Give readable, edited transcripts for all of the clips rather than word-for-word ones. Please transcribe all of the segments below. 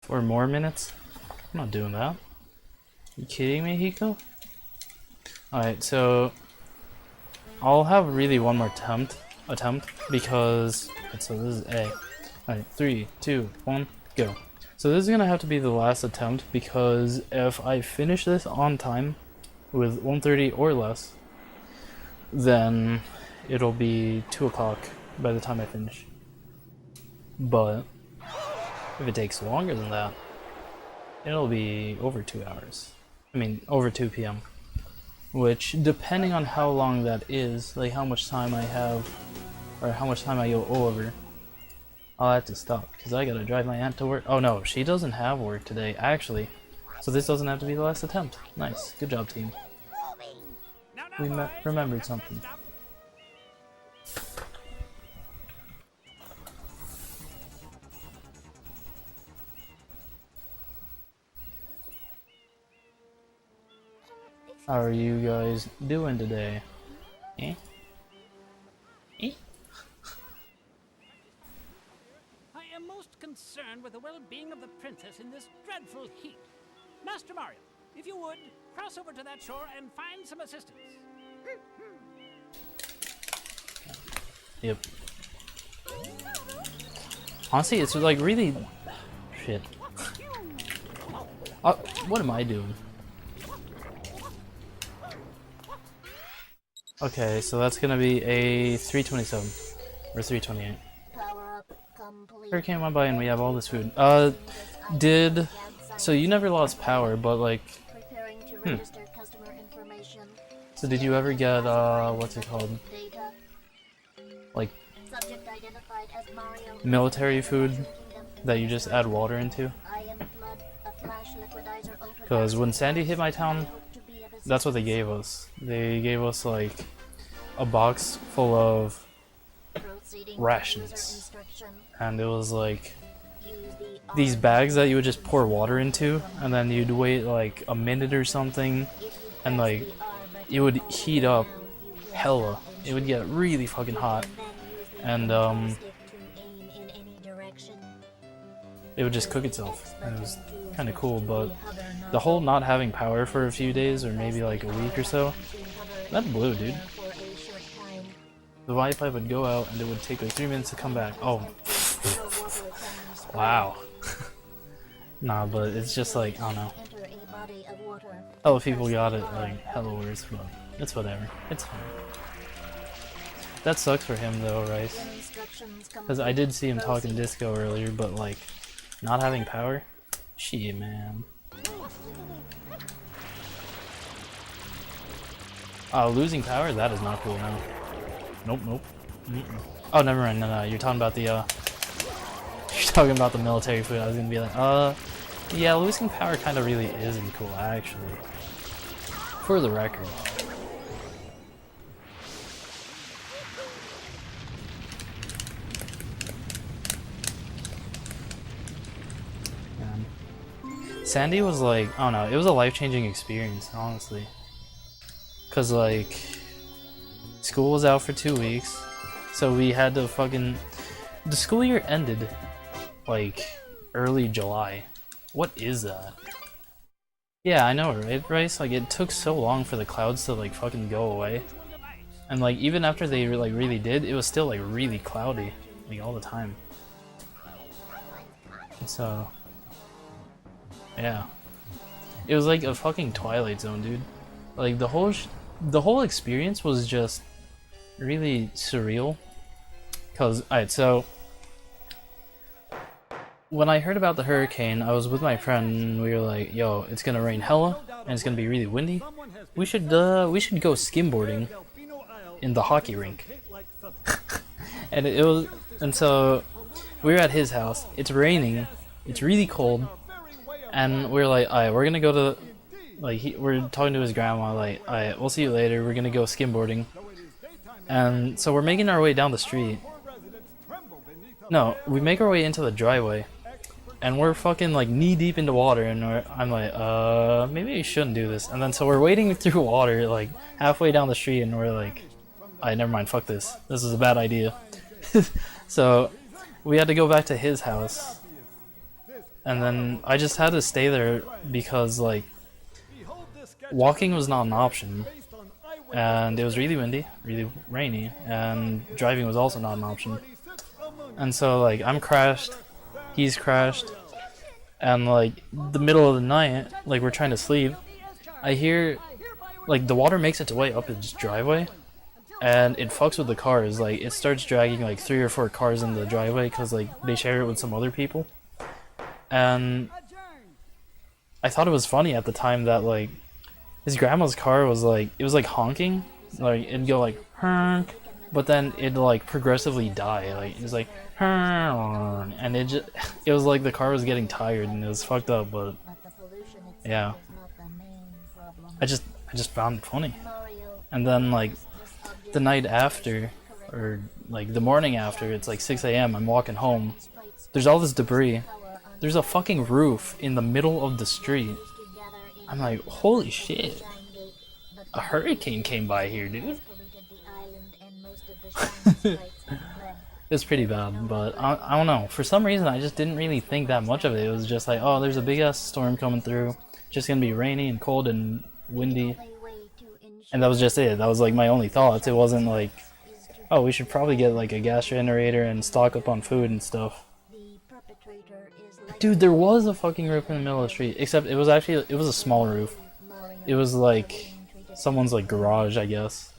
Or more minutes? I'm not doing that. You kidding me, Hiko? Alright, so I'll have really one more attempt because so this is A. Alright, 3, 2, 1, go. So this is gonna have to be the last attempt because if I finish this on time with 1:30 or less, then it'll be 2 o'clock by the time I finish. But if it takes longer than that, it'll be over 2 hours. I mean, over 2 p.m. Which, depending on how long that is, like how much time I have, or how much time I go over, I'll have to stop, because I gotta drive my aunt to work. Oh no, she doesn't have work today, actually. So this doesn't have to be the last attempt. Nice, good job, team. We remembered something. How are you guys doing today? Eh? Eh? I am most concerned with the well-being of the princess in this dreadful heat. Master Mario, if you would, cross over to that shore and find some assistance. Yep. Honestly, it's like really... Shit. What am I doing? Okay, so that's gonna be a 327. Or 328. Hurricane went by and we have all this food. So you never lost power, but like... So did you ever get, what's it called? Like... military food that you just add water into? Because when Sandy hit my town, that's what they gave us. They gave us like a box full of rations. And it was like these bags that you would just pour water into, and then you'd wait like a minute or something, and like it would heat up hella. It would get really fucking hot. And it would just cook itself. And it was kind of cool, but the whole not having power for a few days or maybe like a week or so, that blew, dude. The Wi-Fi would go out and it would take like 3 minutes to come back. Oh. Wow. Nah, but it's just like, I don't know. Oh, people got it like hella worse, but it's whatever. It's fine. That sucks for him though, Rice. Because I did see him talking disco earlier, but like, not having power? Shit, man. Losing power? That is not cool, no. Nope, nope. Oh, never mind, no, you're talking about the, you're talking about the military food. I was gonna be like, yeah, losing power kinda really isn't cool, actually. For the record. Sandy was like, I don't know, it was a life-changing experience, honestly. Cause like, school was out for 2 weeks, so we had to fucking... The school year ended, like, early July. What is that? Yeah, I know, right, Bryce? Like, it took so long for the clouds to, like, fucking go away. And, like, even after they, like, really did, it was still, like, really cloudy. Like, all the time. So... yeah. It was like a fucking Twilight Zone, dude. Like, the whole experience was just really surreal. Cause, alright, so... when I heard about the hurricane, I was with my friend and we were like, yo, it's gonna rain hella, and it's gonna be really windy. We should go skimboarding in the hockey rink. And so we were at his house, it's raining, it's really cold, and we were like, alright, we're gonna go to, like, we're talking to his grandma, like, alright, we'll see you later, we're gonna go skimboarding. And so we're making our way down the street. No, we make our way into the driveway, and we're fucking like knee deep into water, and I'm like, maybe we shouldn't do this. And then so we're wading through water like halfway down the street, and we're like, alright, never mind, fuck this. This is a bad idea. So we had to go back to his house, and then I just had to stay there because like walking was not an option, and it was really windy, really rainy, and driving was also not an option. And so like I'm crashed, he's crashed, and like the middle of the night, like we're trying to sleep, I hear like the water makes its way up his driveway, and it fucks with the cars. Like it starts dragging like 3 or 4 cars in the driveway because like they share it with some other people. And I thought it was funny at the time that like his grandma's car was like, it was like honking, like it'd go like honk, but then it'd like progressively die. Like it was like honk, and it was like the car was getting tired and it was fucked up. But yeah, I just found it funny. And then like the night after, or like the morning after, it's like 6 a.m. I'm walking home. There's all this debris. There's a fucking roof in the middle of the street. I'm like, holy shit. A hurricane came by here, dude. It's pretty bad, but I don't know. For some reason, I just didn't really think that much of it. It was just like, oh, there's a big ass storm coming through. Just gonna be rainy and cold and windy. And that was just it. That was like my only thoughts. It wasn't like, oh, we should probably get like a gas generator and stock up on food and stuff. Dude, there was a fucking roof in the middle of the street. Except it was a small roof. It was like someone's like garage, I guess.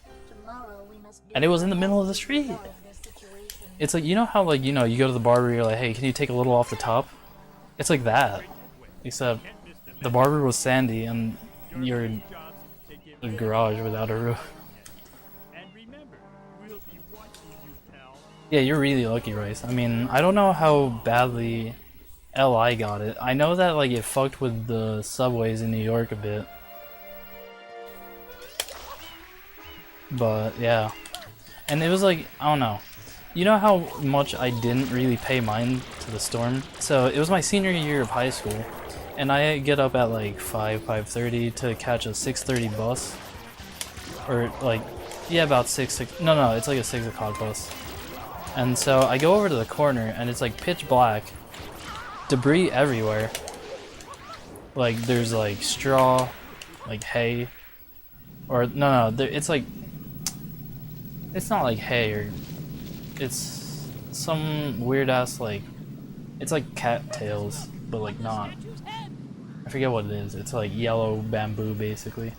And it was in the middle of the street. It's like, you know how like, you know, you go to the barber, you're like, hey, can you take a little off the top? It's like that. Except the barber was Sandy and you're in a garage without a roof. Yeah, you're really lucky, Rice. I mean, I don't know how badly LI got it. I know that like it fucked with the subways in New York a bit. But yeah. And it was like, I don't know. You know how much I didn't really pay mind to the storm? So it was my senior year of high school, and I get up at like 5:30 to catch a 6:30 bus. Or like, yeah, about 6, no, it's like a 6 o'clock bus. And so I go over to the corner and it's like pitch black. Debris everywhere. Like there's like straw, like hay, or no, it's like, it's not like hay, or it's some weird ass like, it's like cattails, but like not. I forget what it is. It's like yellow bamboo basically.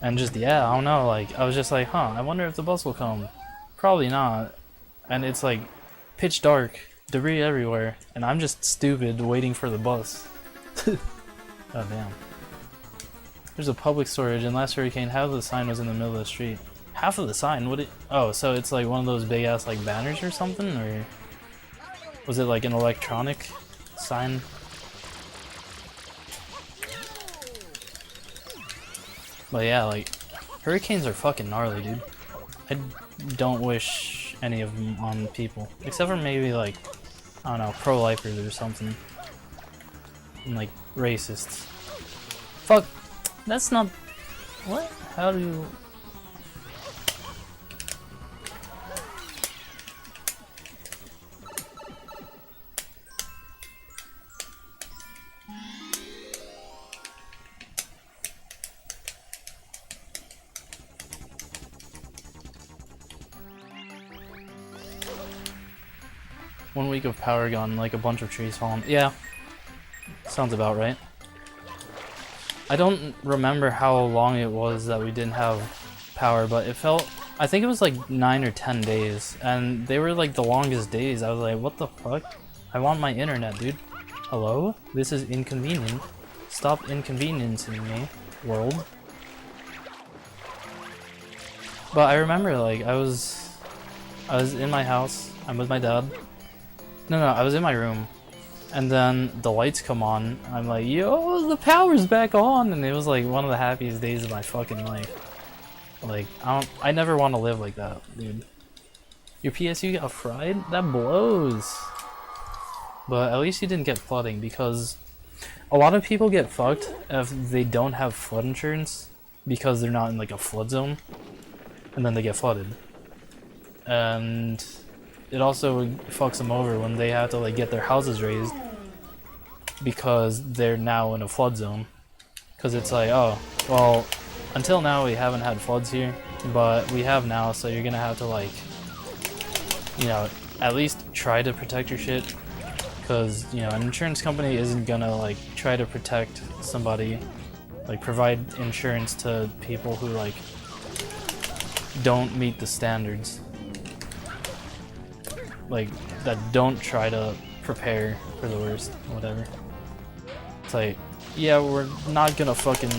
And just, yeah, I don't know, like I was just like, huh, I wonder if the bus will come. Probably not. And it's like pitch dark. Debris everywhere, and I'm just stupid waiting for the bus. Oh damn. There's a public storage, and last hurricane, half of the sign was in the middle of the street. Half of the sign? What it? Oh, so it's like one of those big ass like banners or something, or was it like an electronic sign? But yeah, like hurricanes are fucking gnarly, dude. I don't wish any of them on people, except for maybe like, I don't know, pro-lifers or something. And like racists. Fuck, that's not, what? How do you... One week of power gone, like a bunch of trees falling. Yeah, sounds about right. I don't remember how long it was that we didn't have power, but it felt, I think it was like 9 or 10 days, and they were like the longest days. I was like, what the fuck? I want my internet, dude. Hello? This is inconvenient. Stop inconveniencing me, world. But I remember, like, I was in my house, I'm with my dad. No, I was in my room, and then the lights come on. I'm like, yo, the power's back on, and it was like one of the happiest days of my fucking life. Like, I never want to live like that, dude. Your PSU got fried? That blows. But at least you didn't get flooding, because a lot of people get fucked if they don't have flood insurance because they're not in like a flood zone, and then they get flooded. And it also fucks them over when they have to like get their houses raised because they're now in a flood zone. Because it's like, oh, well, until now we haven't had floods here, but we have now, so you're gonna have to, like, you know, at least try to protect your shit. Because, you know, an insurance company isn't gonna, like, try to protect somebody, like, provide insurance to people who, like, don't meet the standards. Like, that don't try to prepare for the worst, whatever. It's like, yeah, we're not gonna fucking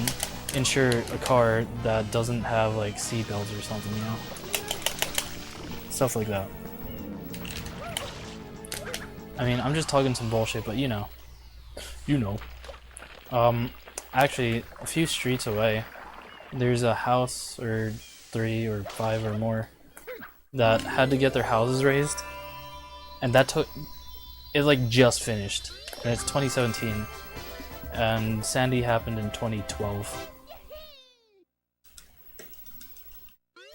insure a car that doesn't have, like, seatbelts or something, you know? Stuff like that. I mean, I'm just talking some bullshit, but you know. You know. Actually, a few streets away, there's a house, or 3 or 5 or more, that had to get their houses raised. And that took... It, like, just finished. And it's 2017. And Sandy happened in 2012.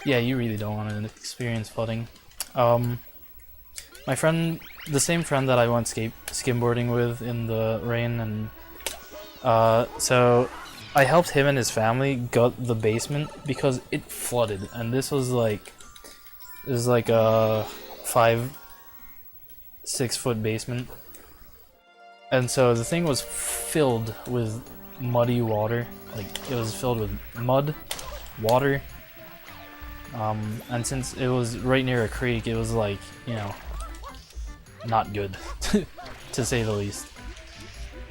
Yeah, you really don't want to experience flooding. My friend, the same friend that I went skimboarding with in the rain, and so I helped him and his family gut the basement because it flooded, and this was like a 5-6 foot basement, and so the thing was filled with muddy water. Like, it was filled with mud, water, and since it was right near a creek, it was like, you know, not good, to say the least.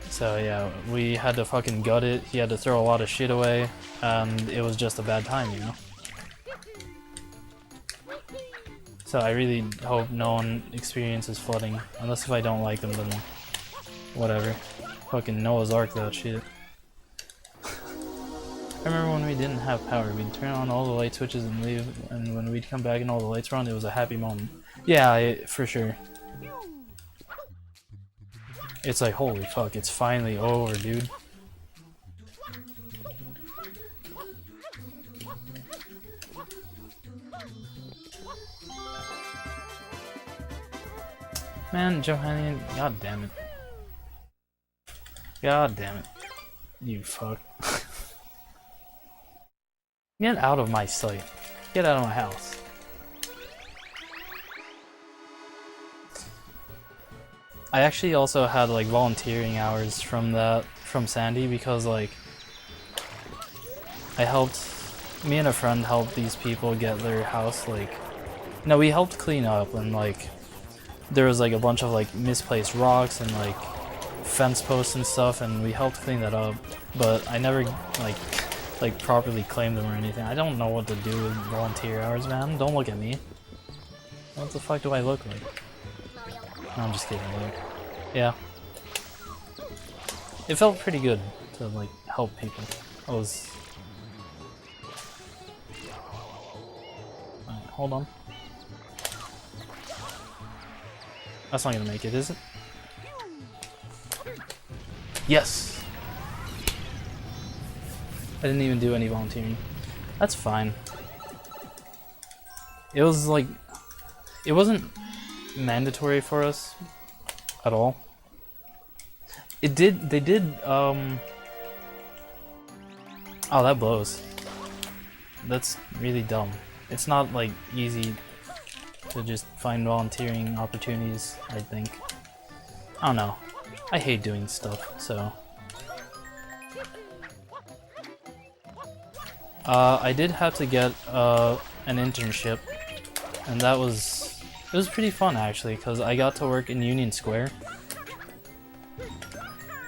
So yeah, we had to fucking gut it. He had to throw a lot of shit away, and it was just a bad time, you know? So I really hope no one experiences flooding, unless if I don't like them, then whatever. Fucking Noah's Ark that shit. I remember when we didn't have power, we'd turn on all the light switches and leave, and when we'd come back and all the lights were on, it was a happy moment. Yeah, for sure. It's like, holy fuck, it's finally over, dude. Man, Johannian, god damn it. God damn it. You fuck. Get out of my sight. Get out of my house. I actually also had, like, volunteering hours from Sandy, because, like, me and a friend helped these people get their house, like, no, we helped clean up, and, like, there was, like, a bunch of, like, misplaced rocks and, like, fence posts and stuff, and we helped clean that up, but I never, like properly claimed them or anything. I don't know what to do with volunteer hours, man. Don't look at me. What the fuck do I look like? No, I'm just kidding, like, yeah. It felt pretty good to, like, help people. Alright, hold on. That's not gonna make it, is it? Yes! I didn't even do any volunteering. That's fine. It was like... It wasn't mandatory for us at all. They did, Oh, that blows. That's really dumb. It's not, like, easy to just find volunteering opportunities, I think. I don't know. I hate doing stuff, so... I did have to get an internship, and it was pretty fun actually, because I got to work in Union Square.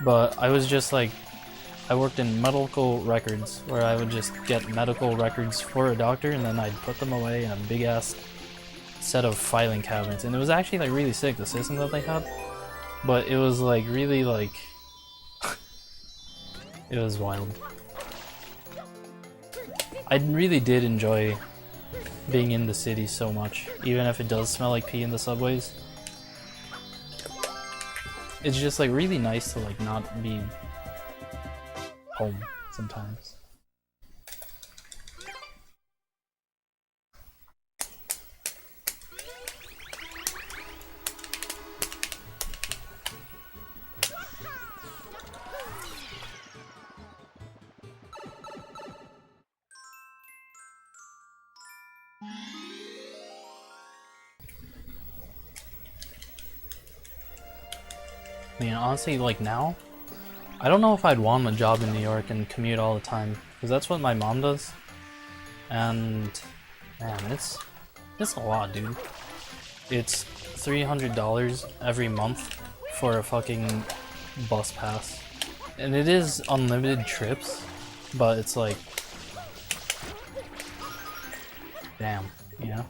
But I was just like, I worked in medical records, where I would just get medical records for a doctor, and then I'd put them away in a big ass set of filing cabinets, and it was actually, like, really sick, the system that they had. But it was, like, really, like, it was wild. I really did enjoy being in the city so much, even if it does smell like pee in the subways. It's just, like, really nice to, like, not be home sometimes. I mean, honestly, like now, I don't know if I'd want a job in New York and commute all the time, because that's what my mom does. And man, it's a lot, dude. It's $300 every month for a fucking bus pass, and it is unlimited trips, but it's like, damn, you know?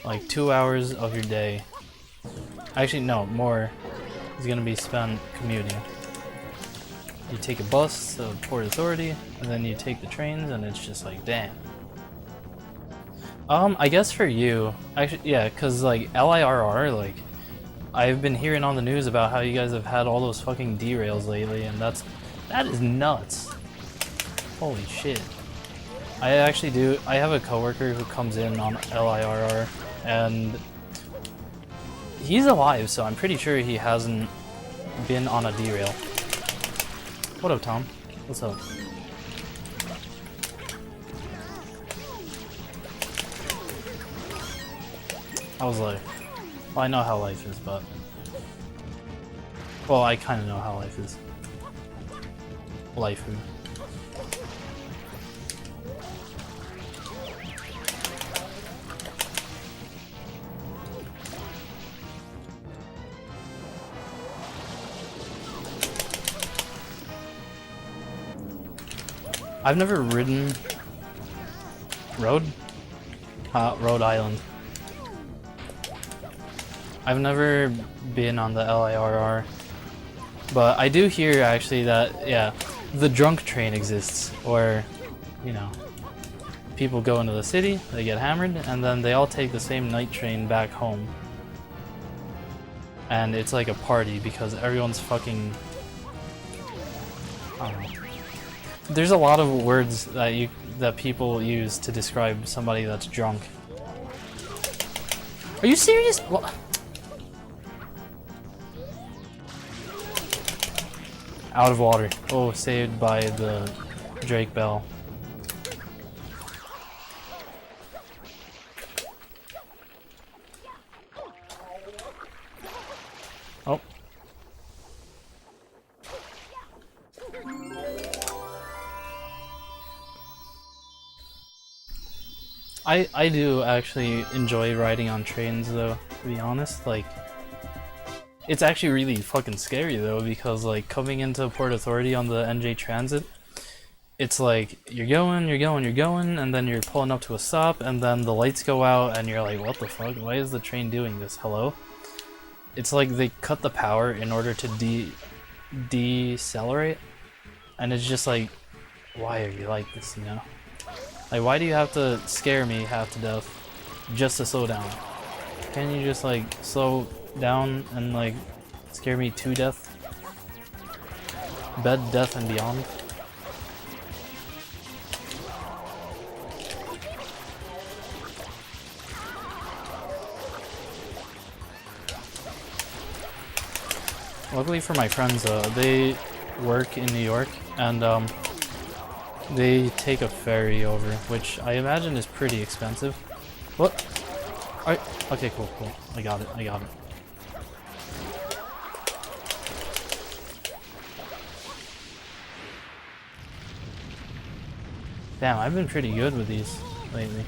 Like 2 hours of your day. Actually, no, more is gonna be spent commuting. You take a bus to Port Authority, and then you take the trains, and it's just like, damn. I guess for you, actually, yeah, cause like LIRR, like, I've been hearing on the news about how you guys have had all those fucking derails lately, and that is nuts. Holy shit. I actually do, I have a coworker who comes in on LIRR, and he's alive, so I'm pretty sure he hasn't been on a derail. What up, Tom? What's up? I was like, well, I know how life is, but... Well, I kind of know how life is. Life food. I've never ridden Rhode Island. I've never been on the LIRR, but I do hear actually that, yeah, the drunk train exists, where, you know, people go into the city, they get hammered, and then they all take the same night train back home. And it's like a party because everyone's fucking, I don't know. There's a lot of words that people use to describe somebody that's drunk. Are you serious? What? Out of water. Oh, saved by the Drake Bell. Oh. I do actually enjoy riding on trains though, to be honest. Like, it's actually really fucking scary though, because like coming into Port Authority on the NJ Transit, it's like you're going, and then you're pulling up to a stop, and then the lights go out, and you're like, what the fuck? Why is the train doing this? Hello? It's like they cut the power in order to decelerate, and it's just like, why are you like this, you know? Like, why do you have to scare me half to death just to slow down? Can't you just like slow down and like scare me to death? Bed, death, and beyond. Luckily for my friends, they work in New York, and they take a ferry over, which I imagine is pretty expensive. What? Alright, okay, cool. I got it. Damn, I've been pretty good with these lately.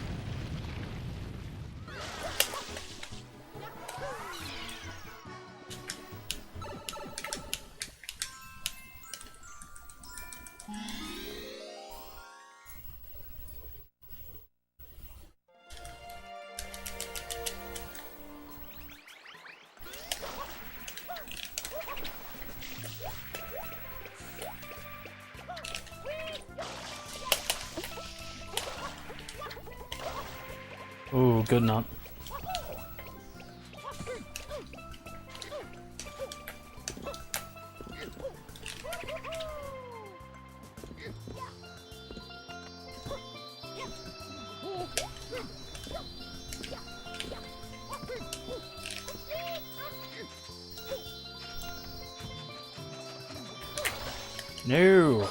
Ooh, good nut. No.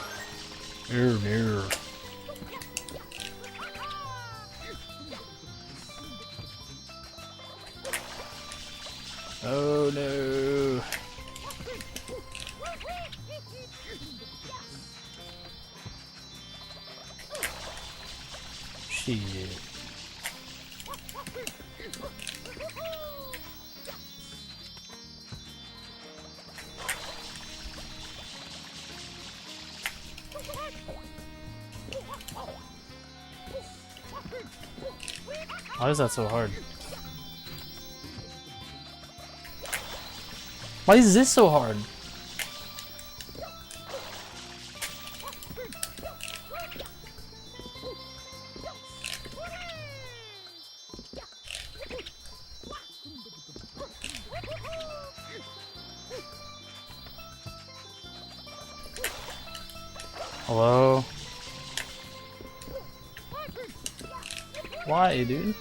No. Oh no. Shit. Why is that so hard? Why is this so hard? Hello? Why, dude?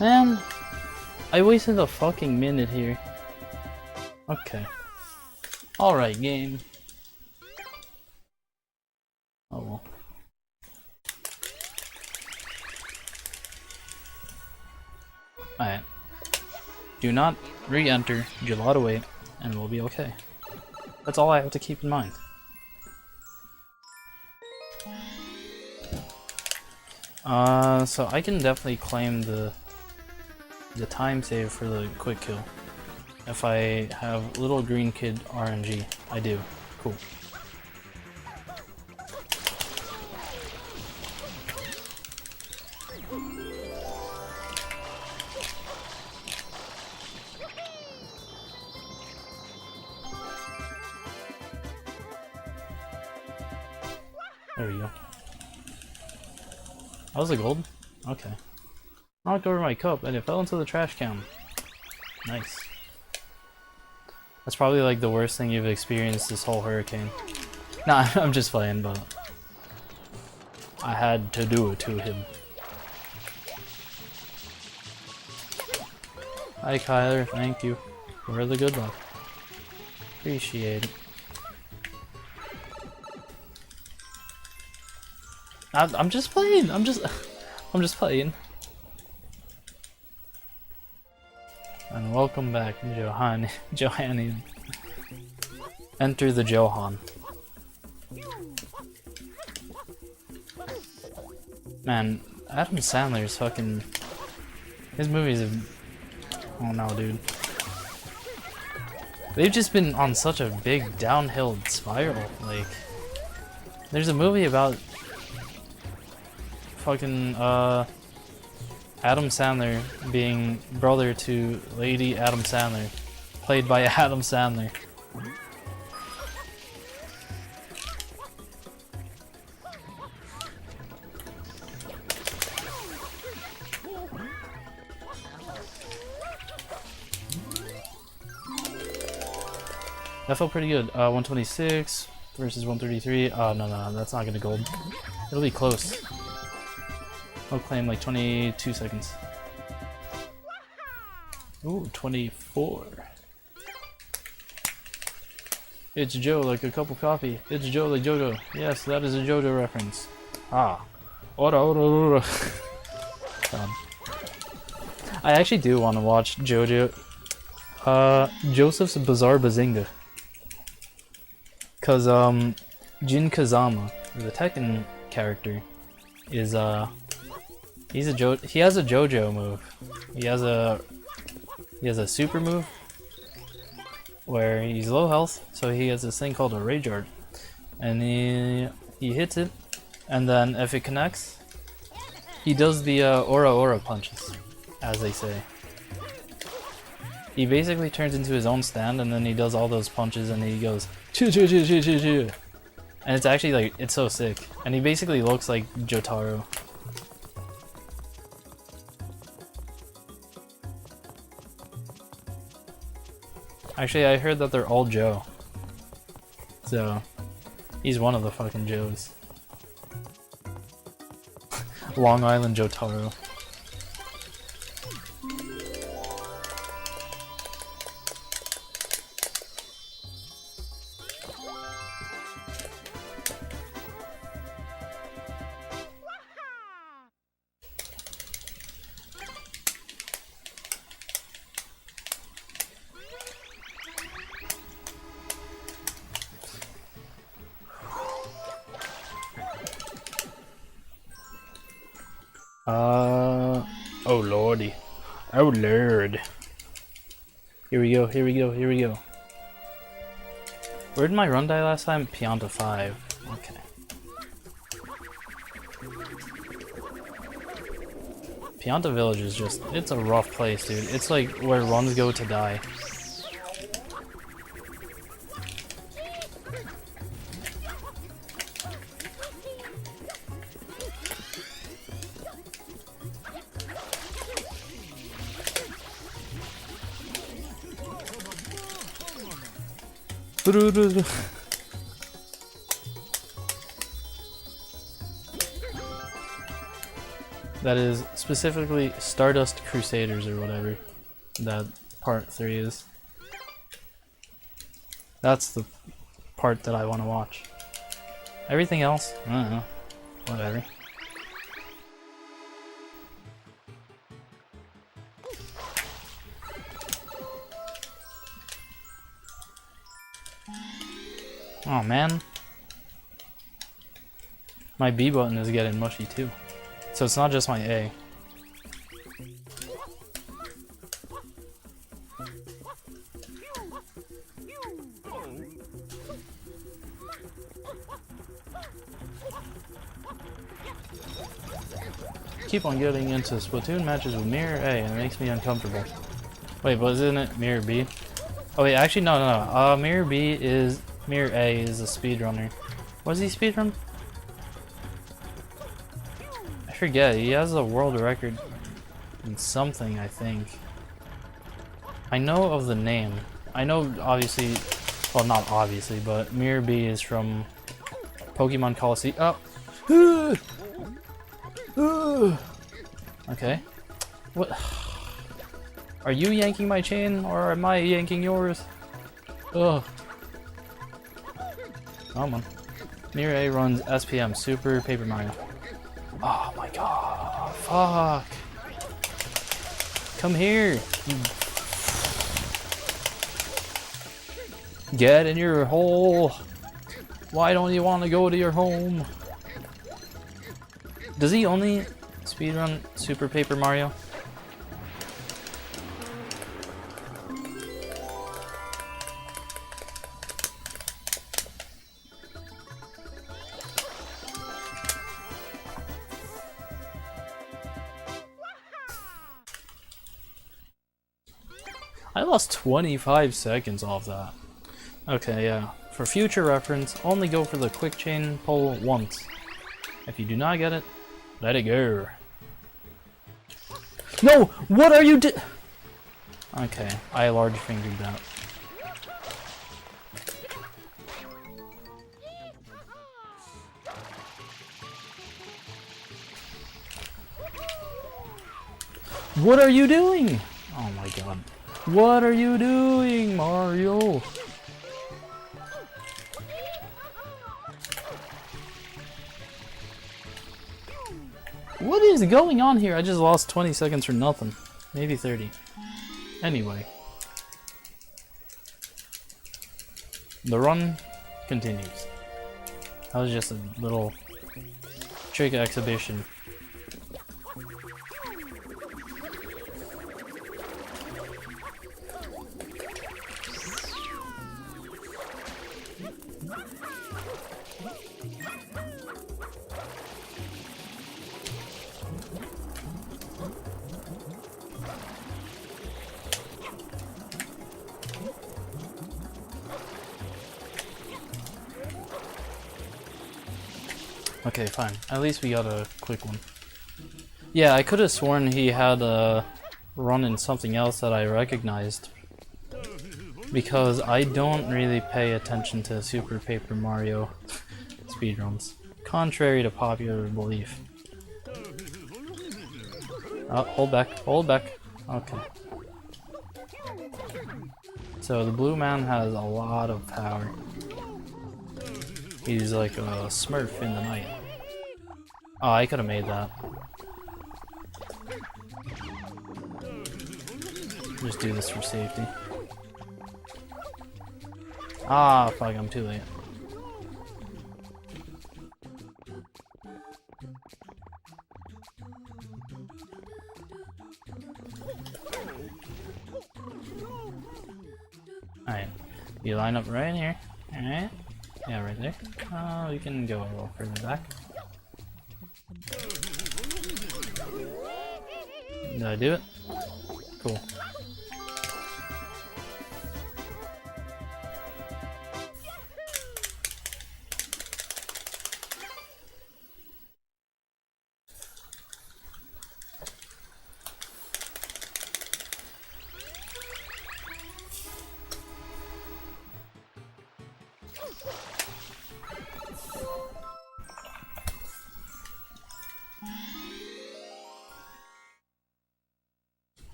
Man, I wasted a fucking minute here. Okay. Alright, game. Oh well. Alright. Do not re-enter Gelato 8 and we'll be okay. That's all I have to keep in mind. So I can definitely claim the time save for the quick kill. If I have little green kid RNG, I do. Cool. There we go. That was a gold? Okay. I knocked over my cup and it fell into the trash can. Nice. That's probably like the worst thing you've experienced this whole hurricane. Nah, I'm just playing, but I had to do it to him. Hi Kyler, thank you for the good luck. Appreciate it. I'm just playing. I'm just playing. And welcome back, Johanny. Enter the Johan. Man, Adam Sandler's fucking. His movies have. Oh no, dude. They've just been on such a big downhill spiral. Like, there's a movie about fucking Adam Sandler being brother to Lady Adam Sandler, played by Adam Sandler. That felt pretty good. 126 versus 133. Oh, no, that's not gonna gold. It'll be close. I'll claim like 22 seconds. Ooh, 24. It's Joe like a cup of coffee. It's Joe like Jojo. Yes, that is a Jojo reference. Ah. Ora. God. I actually do want to watch Jojo. Joseph's Bizarre Bazinga. Cause Jin Kazama, the Tekken character, is he has a JoJo move. He has a super move where he's low health, so he has this thing called a Rage Art, and he hits it, and then if it connects, he does the Ora punches, as they say. He basically turns into his own stand, and then he does all those punches, and he goes choo choo choo choo choo choo, and it's actually like it's so sick. And he basically looks like Jotaro. Actually, I heard that they're all Joe, so he's one of the fucking Joes. Long Island Jotaro. Oh lordy. Oh lord. Here we go, here we go, here we go. Where did my run die last time? Pianta 5. Okay. Pianta Village is just, it's a rough place, dude. It's like where runs go to die. That is specifically Stardust Crusaders or whatever that part 3 is. That's the part that I want to watch. Everything else, I don't know. Whatever. Oh man. My B button is getting mushy too. So it's not just my A. Keep on getting into Splatoon matches with Mirror A and it makes me uncomfortable. Wait, wasn't it Mirror B? Oh wait, actually no. Mirror A is a speedrunner. Was he speedrun? I forget, he has a world record in something, I think. I know of the name. I know obviously, well not obviously, but Mirror B is from Pokemon Colosseum. Oh! Okay. What? Are you yanking my chain or am I yanking yours? Ugh. Come on. Mirror A runs SPM, Super Paper Mario. Oh my god. Fuck. Come here. Get in your hole. Why don't you want to go to your home? Does he only speedrun Super Paper Mario? I lost 25 seconds off that. Okay, yeah. For future reference, only go for the quick chain pull once. If you do not get it, let it go. No! What are you Okay, I large fingered that. What are you doing? Oh my god. What are you doing, Mario? What is going on here? I just lost 20 seconds for nothing. Maybe 30. Anyway. The run continues. That was just a little trick exhibition. Okay, fine. At least we got a quick one. Yeah, I could have sworn he had a run in something else that I recognized. Because I don't really pay attention to Super Paper Mario speedruns. Contrary to popular belief. Oh, hold back, hold back. Okay. So the blue man has a lot of power. He's like a smurf in the night. Oh, I could have made that. Just do this for safety. Ah, fuck, I'm too late. Alright, you line up right here. Alright. Yeah, right there. We can go a little further back. Did I do it? Cool.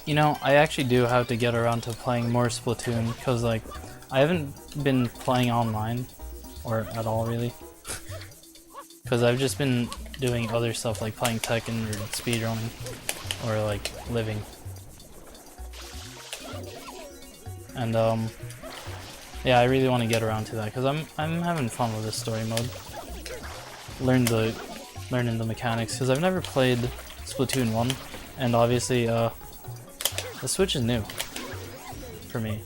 You know, I actually do have to get around to playing more Splatoon, because, like, I haven't been playing online, or at all, really. Because I've just been doing other stuff, like playing Tekken or speedrunning, or, like, living. And, yeah, I really want to get around to that, because I'm having fun with this story mode. Learning the mechanics, because I've never played Splatoon 1, and obviously, the Switch is new for me.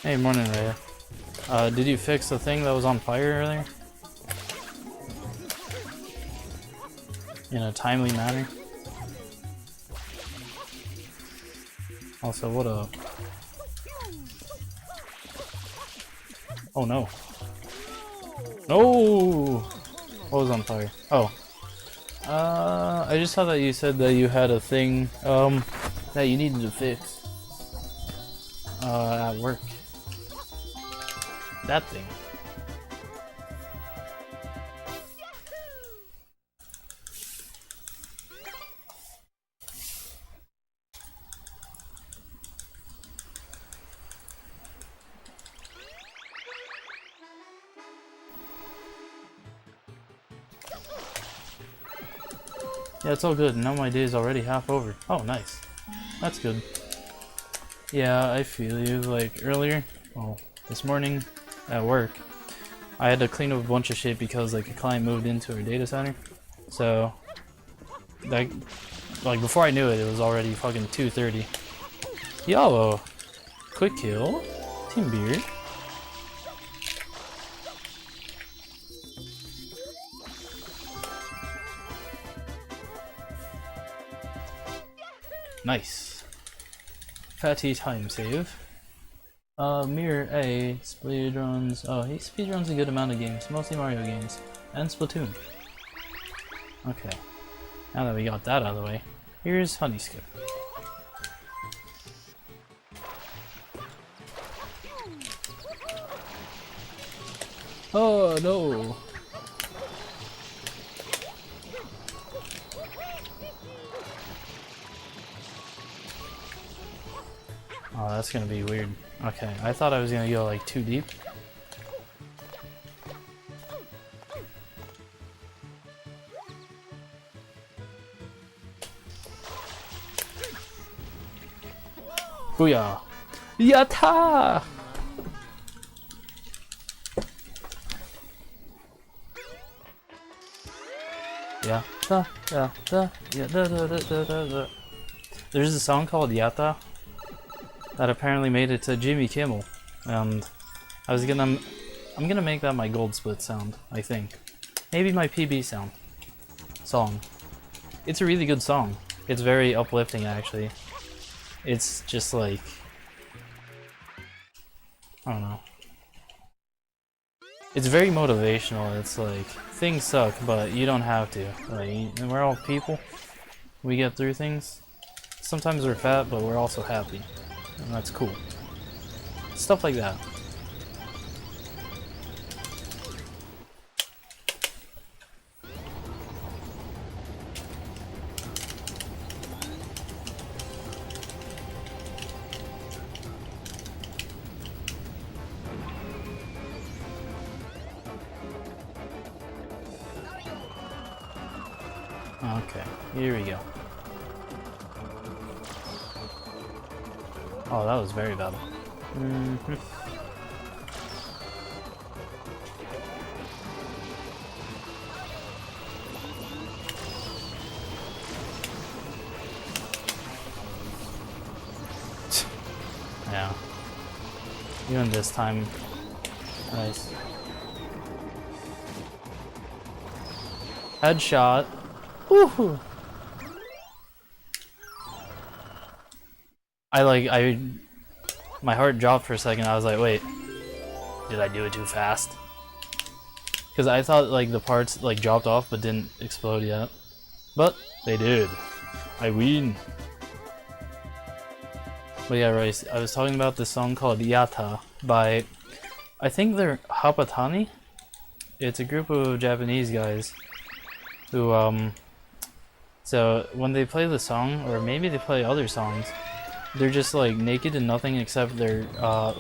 Hey, morning, Raya. Did you fix the thing that was on fire earlier? In a timely manner? Also, what a... Oh no. No! What was on fire? Oh. I just saw that you said that you had a thing, that you needed to fix. At work. That thing. Yeah, it's all good. Now my day is already half over. Oh, nice. That's good. Yeah, I feel you. Like, earlier, well, this morning at work, I had to clean up a bunch of shit because, like, a client moved into our data center. So, like, before I knew it, it was already fucking 2:30. Yo! Quick kill. Team Beard. Nice. Fatty time save. Mirror A, speedruns. Oh, he speedruns a good amount of games, mostly Mario games, and Splatoon. Okay, now that we got that out of the way, here's Honeyskip. Oh no! Oh, that's gonna be weird. Okay, I thought I was gonna go like too deep. Booyah! Yatta! Yeah. There's a song called Yatta that apparently made it to Jimmy Kimmel, and I'm gonna make that my gold split sound, I think. Maybe my PB song. It's a really good song. It's very uplifting, actually. It's just like, I don't know. It's very motivational. It's like, things suck, but you don't have to. Like, we're all people. We get through things. Sometimes we're fat, but we're also happy. And that's cool. Stuff like that. Okay, here we go. Oh, that was very bad. Yeah. Even this time. Nice. Headshot. Woohoo! My heart dropped for a second. I was like, wait, did I do it too fast? Because I thought like the parts like dropped off but didn't explode yet. But they did. I win. But yeah, Royce, I was talking about this song called Yata by, I think they're Hapatani? It's a group of Japanese guys who, so when they play the song, or maybe they play other songs, they're just like naked and nothing except their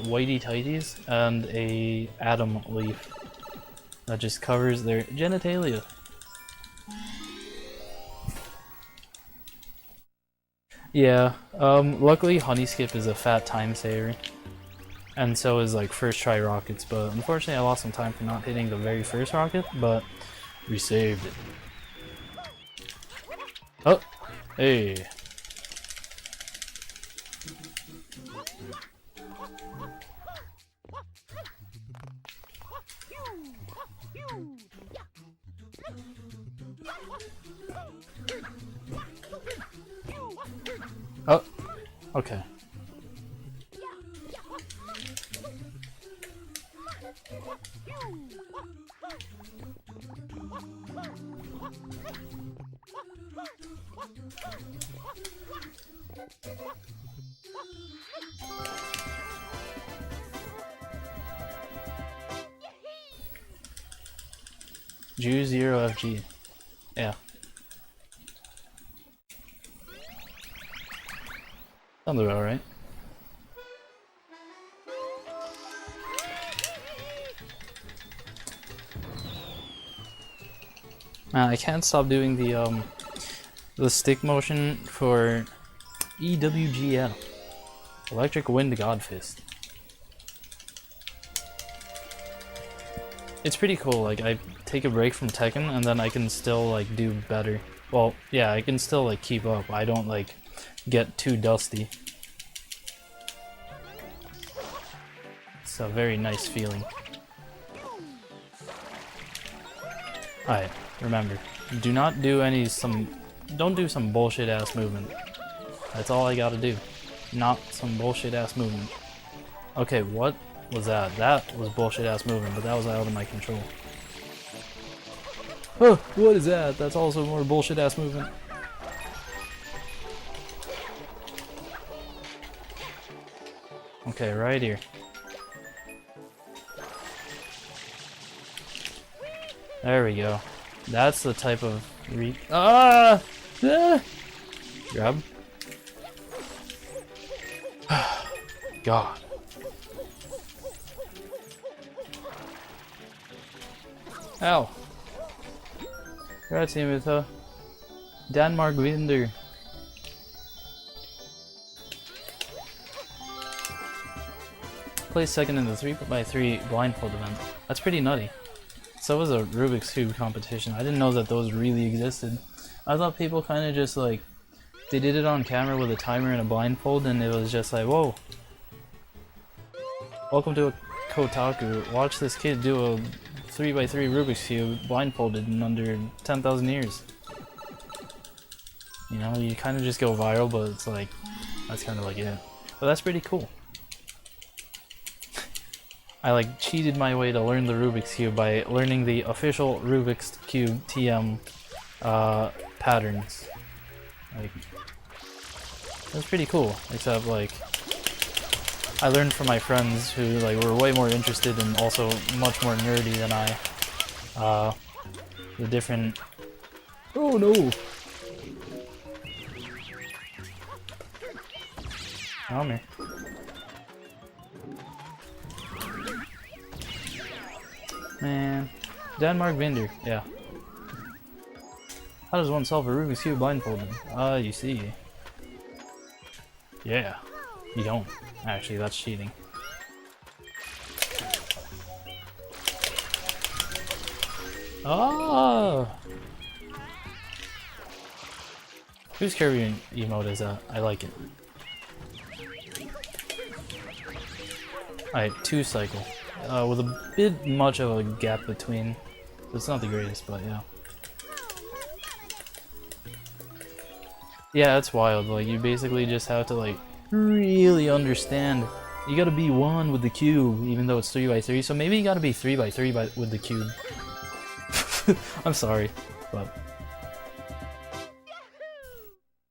whitey tighties and a atom leaf that just covers their genitalia. Yeah, luckily Honeyskip is a fat time saver, and so is like first try rockets, but unfortunately I lost some time for not hitting the very first rocket, but we saved it. Oh, hey. Oh, okay. Ju0FG. Yeah. Sounds about right. Man, I can't stop doing the stick motion for EWGL. Electric Wind Godfist. It's pretty cool, like I take a break from Tekken and then I can still like do better. Well, yeah, I can still like keep up. I don't like get too dusty. It's a very nice feeling. Alright, remember, do not do don't do some bullshit ass movement. That's all I gotta do. Not some bullshit ass movement. Okay, what was that? That was bullshit ass movement, but that was out of my control. Oh, what is that? That's also more bullshit ass movement. Okay, right here. There we go. That's the type of ah! Grab. God. Ow. Grazie, Mitha. Denmark Winder. Placed second in the 3x3 blindfold event. That's pretty nutty. So was a Rubik's Cube competition. I didn't know that those really existed. I thought people kind of just like, they did it on camera with a timer and a blindfold and it was just like, whoa. Welcome to a Kotaku. Watch this kid do a 3x3 Rubik's Cube blindfolded in under 10,000 years. You know, you kind of just go viral, but it's like, that's kind of like it. But that's pretty cool. I like cheated my way to learn the Rubik's Cube by learning the official Rubik's Cube TM patterns. Like, that's pretty cool, except like, I learned from my friends who like were way more interested and also much more nerdy than I. The different. Oh no! Come here. Man, Denmark Vinder, yeah. How does one solve a Rubik's Cube blindfolded? You see. Yeah. You don't. Actually, that's cheating. Oh! Whose Kirby emote is that? I like it. Alright, 2 cycle. With a bit much of a gap between. It's not the greatest, but yeah. Yeah, it's wild. Like, you basically just have to, like, really understand. You gotta be 1 with the cube, even though it's 3x3, so maybe you gotta be 3x3 with the cube. I'm sorry, but...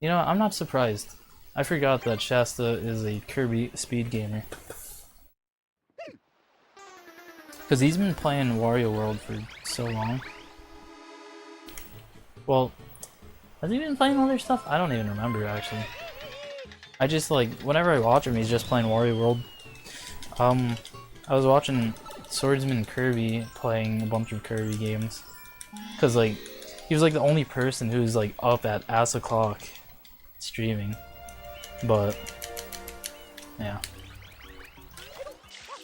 You know, I'm not surprised. I forgot that Shasta is a Kirby speed gamer. Because he's been playing Wario World for so long. Well, has he been playing other stuff? I don't even remember, actually. I just, like, whenever I watch him, he's just playing Wario World. I was watching Swordsman Kirby playing a bunch of Kirby games. Because, like, he was, like, the only person who's, like, up at ass o'clock streaming. But, yeah.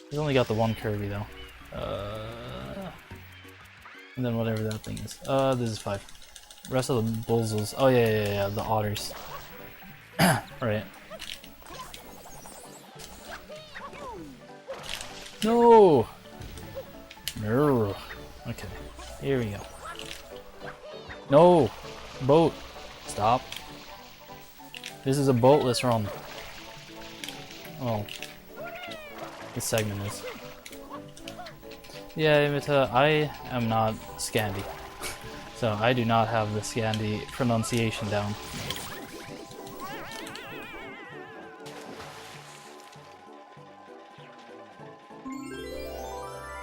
He's only got the 1 Kirby, though. And then whatever that thing is. This is 5. Rest of the Buzzles. Oh, yeah, the otters. Right. No! No. Okay, here we go. No! Boat! Stop. This is a boatless run. Oh. This segment is. Yeah, Imita, I am not Scandi. So I do not have the Scandi pronunciation down.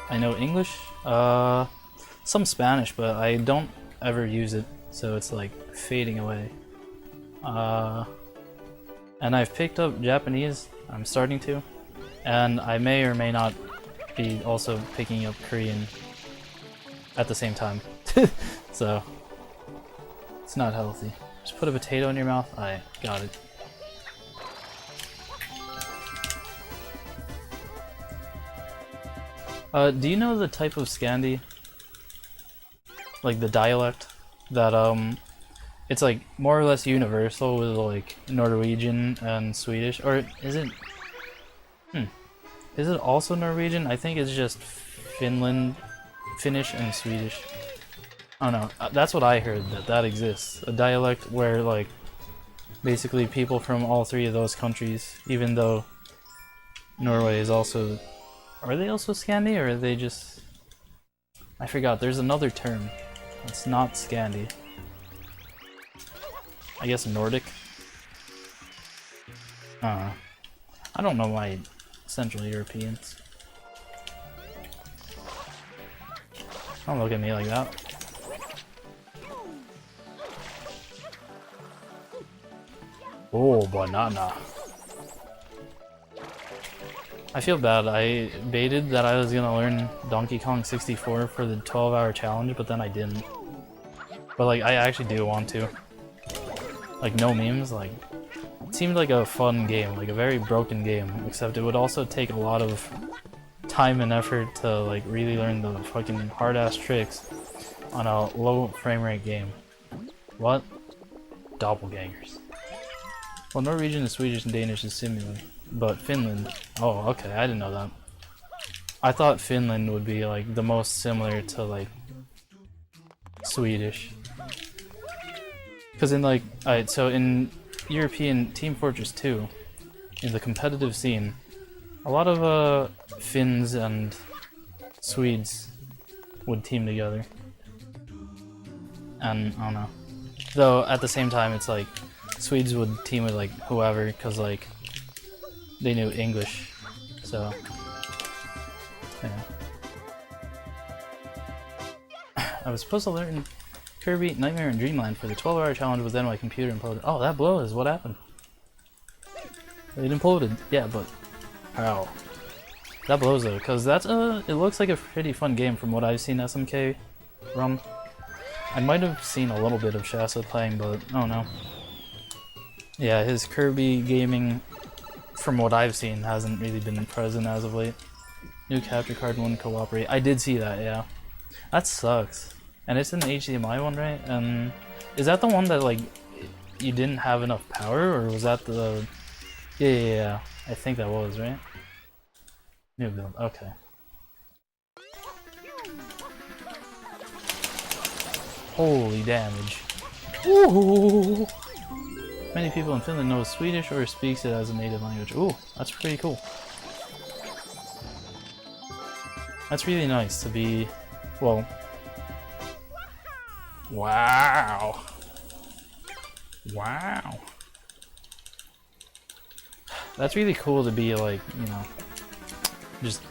I know English, some Spanish, but I don't ever use it, so it's like fading away. And I've picked up Japanese, I'm starting to, and I may or may not be also picking up Korean at the same time. So, it's not healthy. Just put a potato in your mouth. I got it. Do you know the type of Scandi? Like the dialect? That, it's like more or less universal with like Norwegian and Swedish, or is it? Is it also Norwegian? I think it's just Finnish and Swedish. I don't know. That's what I heard, that exists. A dialect where like basically people from all 3 of those countries, even though Norway is also... Are they also Scandi, or are they just... I forgot, there's another term. It's not Scandi. I guess Nordic? I don't know my Central Europeans. Don't look at me like that. Oh, banana. I feel bad. I baited that I was gonna learn Donkey Kong 64 for the 12-hour challenge, but then I didn't. But like, I actually do want to. Like, no memes, like, it seemed like a fun game, like a very broken game, except it would also take a lot of time and effort to like really learn the fucking hard-ass tricks on a low frame rate game. What? Doppelgangers. Well, Norwegian and Swedish and Danish is similar, but Finland... Oh, okay, I didn't know that. I thought Finland would be, like, the most similar to, like, Swedish. Because in, like... Alright, so in European Team Fortress 2, in the competitive scene, a lot of, Finns and Swedes would team together. And, I don't know. Though, at the same time, it's like, Swedes would team with like whoever, because like they knew English, so yeah. I was supposed to learn Kirby Nightmare in Dreamland for the 12-hour challenge, but then my computer imploded. Oh, that blows. What happened? It imploded. Yeah, but how? That blows though, because that's it looks like a pretty fun game from what I've seen SMK run. I might have seen a little bit of Shasta playing, but oh no. Yeah, his Kirby gaming, from what I've seen, hasn't really been present as of late. New capture card wouldn't cooperate. I did see that, yeah. That sucks. And it's an HDMI one, right? Is that the one that, like, you didn't have enough power, or was that the... Yeah. I think that was, right? New build, okay. Holy damage. Ooh! Many people in Finland know Swedish or speaks it as a native language. Ooh, that's pretty cool. That's really nice to be, well... Wow! Wow! That's really cool to be, like, you know, just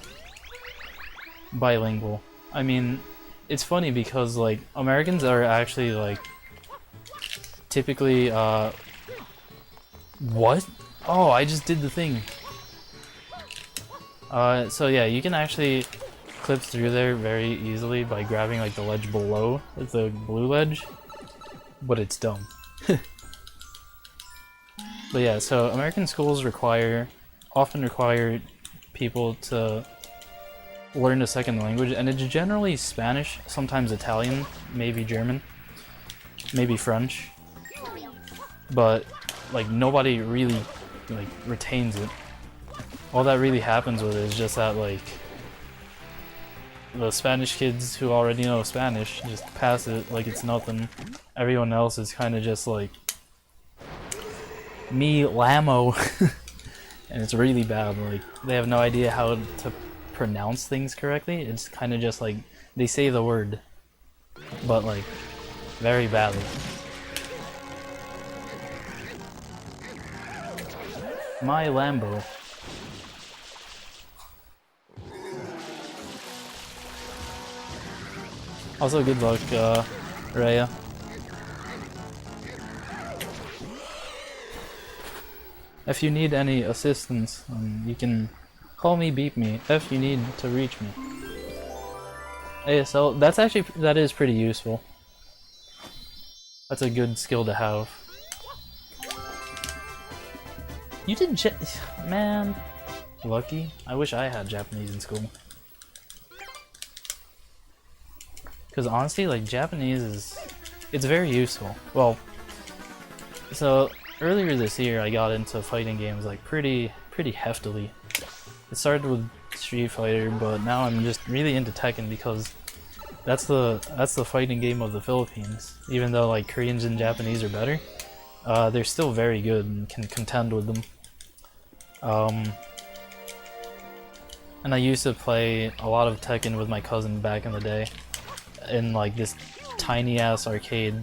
bilingual. I mean, it's funny because, like, Americans are actually, like, typically, what? Oh, I just did the thing. So yeah, you can actually clip through there very easily by grabbing, like, the ledge below, like the blue ledge, but it's dumb. But yeah, so American schools often require people to learn a second language, and it's generally Spanish, sometimes Italian, maybe German, maybe French, but like nobody really like retains it. All that really happens with it is just that like the Spanish kids who already know Spanish just pass it like it's nothing. Everyone else is kind of just like me Lamo and it's really bad. Like they have no idea how to pronounce things correctly. It's kind of just like they say the word but like very badly. My Lambo. Also good luck, Rhea. If you need any assistance, you can call me, beep me, if you need to reach me. ASL, that is pretty useful. That's a good skill to have. You did man, lucky. I wish I had Japanese in school. Because honestly, like Japanese it's very useful. Well, so earlier this year I got into fighting games like pretty heftily. It started with Street Fighter, but now I'm just really into Tekken because that's the fighting game of the Philippines. Even though like Koreans and Japanese are better, they're still very good and can contend with them. And I used to play a lot of Tekken with my cousin back in the day in like this tiny ass arcade.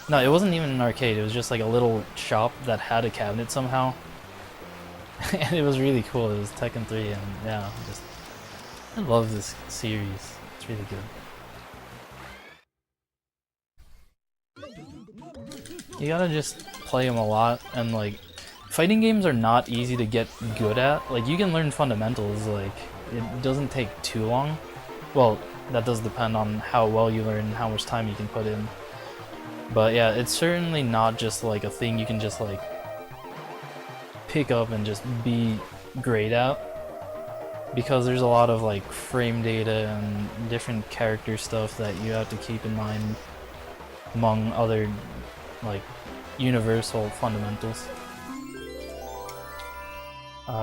No, it wasn't even an arcade, it was just like a little shop that had a cabinet somehow. And it was really cool. It was Tekken 3 and yeah, I love this series. It's really good. You gotta just play them a lot, and like fighting games are not easy to get good at. Like you can learn fundamentals, like it doesn't take too long. Well, that does depend on how well you learn and how much time you can put in. But yeah, it's certainly not just like a thing you can just like pick up and just be great at, because there's a lot of like frame data and different character stuff that you have to keep in mind among other like universal fundamentals.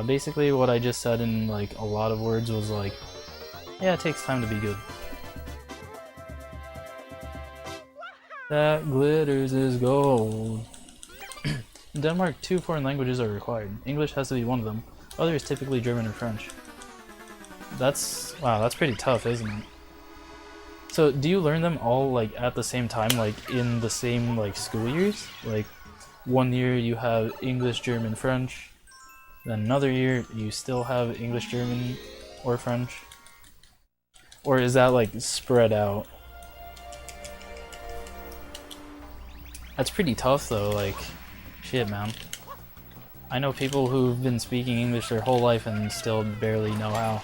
Basically what I just said in like a lot of words was like, yeah, it takes time to be good. That glitters is gold. In Denmark, 2 foreign languages are required. English has to be one of them. Others typically German or French. Wow, that's pretty tough, isn't it? So, do you learn them all like at the same time, like in the same like school years? Like, one year you have English, German, French. Then another year you still have English, German, or French? Or is that like spread out? That's pretty tough though, like, shit man. I know people who've been speaking English their whole life and still barely know how.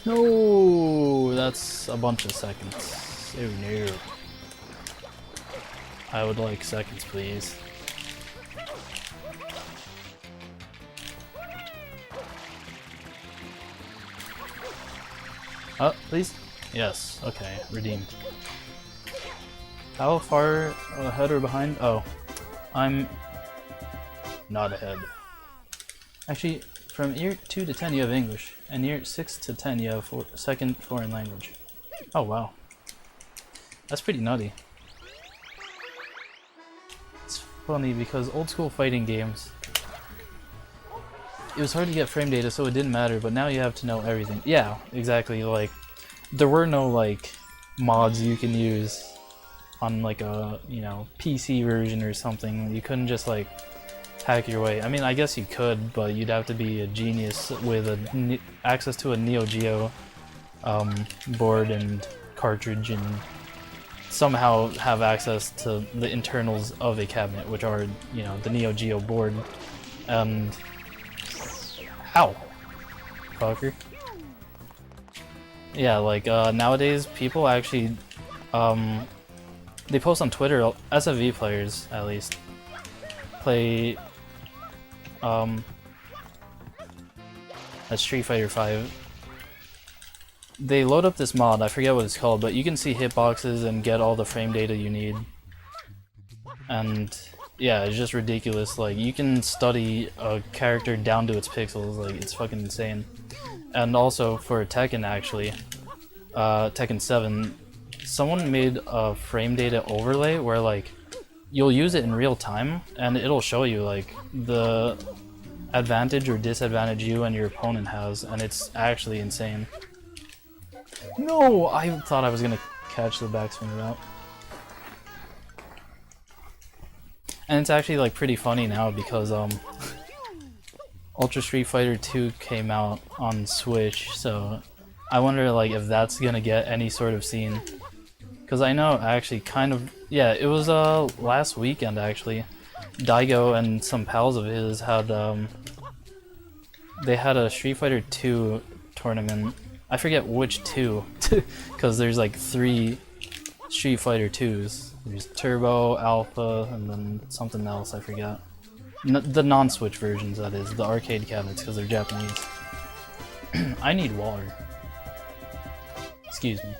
No, that's a bunch of seconds. Oh no. I would like seconds, please. Please? Yes, okay, redeemed. How far ahead or behind? Oh, I'm not ahead. Actually, from year 2 to 10 you have English, and year 6 to 10 you have second foreign language. Oh wow. That's pretty nutty. It's funny because old school fighting games, it was hard to get frame data so it didn't matter, but now you have to know everything. Yeah, exactly, like, there were no, like, mods you can use on, like, a, you know, PC version or something. You couldn't just, like, hack your way. I mean, I guess you could, but you'd have to be a genius with access to a Neo Geo board and cartridge and somehow have access to the internals of a cabinet, which are, you know, the Neo Geo board. And ow, fucker. Yeah, like nowadays people actually they post on Twitter, SFV players at least play at Street Fighter 5. They load up this mod, I forget what it's called, but you can see hitboxes and get all the frame data you need. And yeah, it's just ridiculous. Like, you can study a character down to its pixels, like, it's fucking insane. And also, for Tekken actually, Tekken 7, someone made a frame data overlay where, like, you'll use it in real time, and it'll show you, like, the advantage or disadvantage you and your opponent has, and it's actually insane. No! I thought I was gonna catch the backswing route. And it's actually, like, pretty funny now because, Ultra Street Fighter 2 came out on Switch, so I wonder, like, if that's gonna get any sort of scene. Because I know, actually, kind of, yeah, it was, last weekend, actually. Daigo and some pals of his had, they had a Street Fighter 2 tournament. I forget which two, because there's, like, 3 Street Fighter 2s. There's Turbo, Alpha, and then something else, I forget. The non-Switch versions, that is, the arcade cabinets, because they're Japanese. I need water. Excuse me.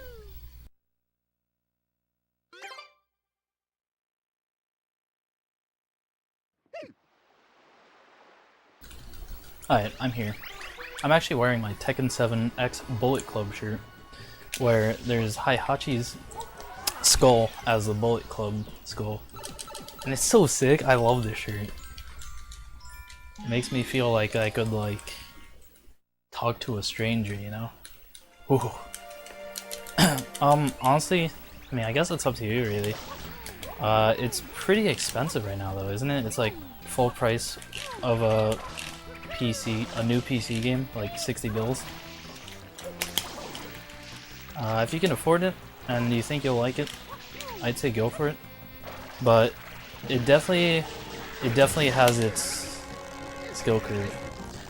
Alright, I'm here. I'm actually wearing my Tekken 7 X Bullet Club shirt, where there's Heihachi's skull as the Bullet Club skull. And it's so sick, I love this shirt. It makes me feel like I could, like, talk to a stranger, you know? Ooh. Honestly, I mean, I guess it's up to you, really. It's pretty expensive right now, though, isn't it? It's like full price of a PC, a new PC game, like 60 bills. If you can afford it and you think you'll like it, I'd say go for it. But it definitely has its skill curve.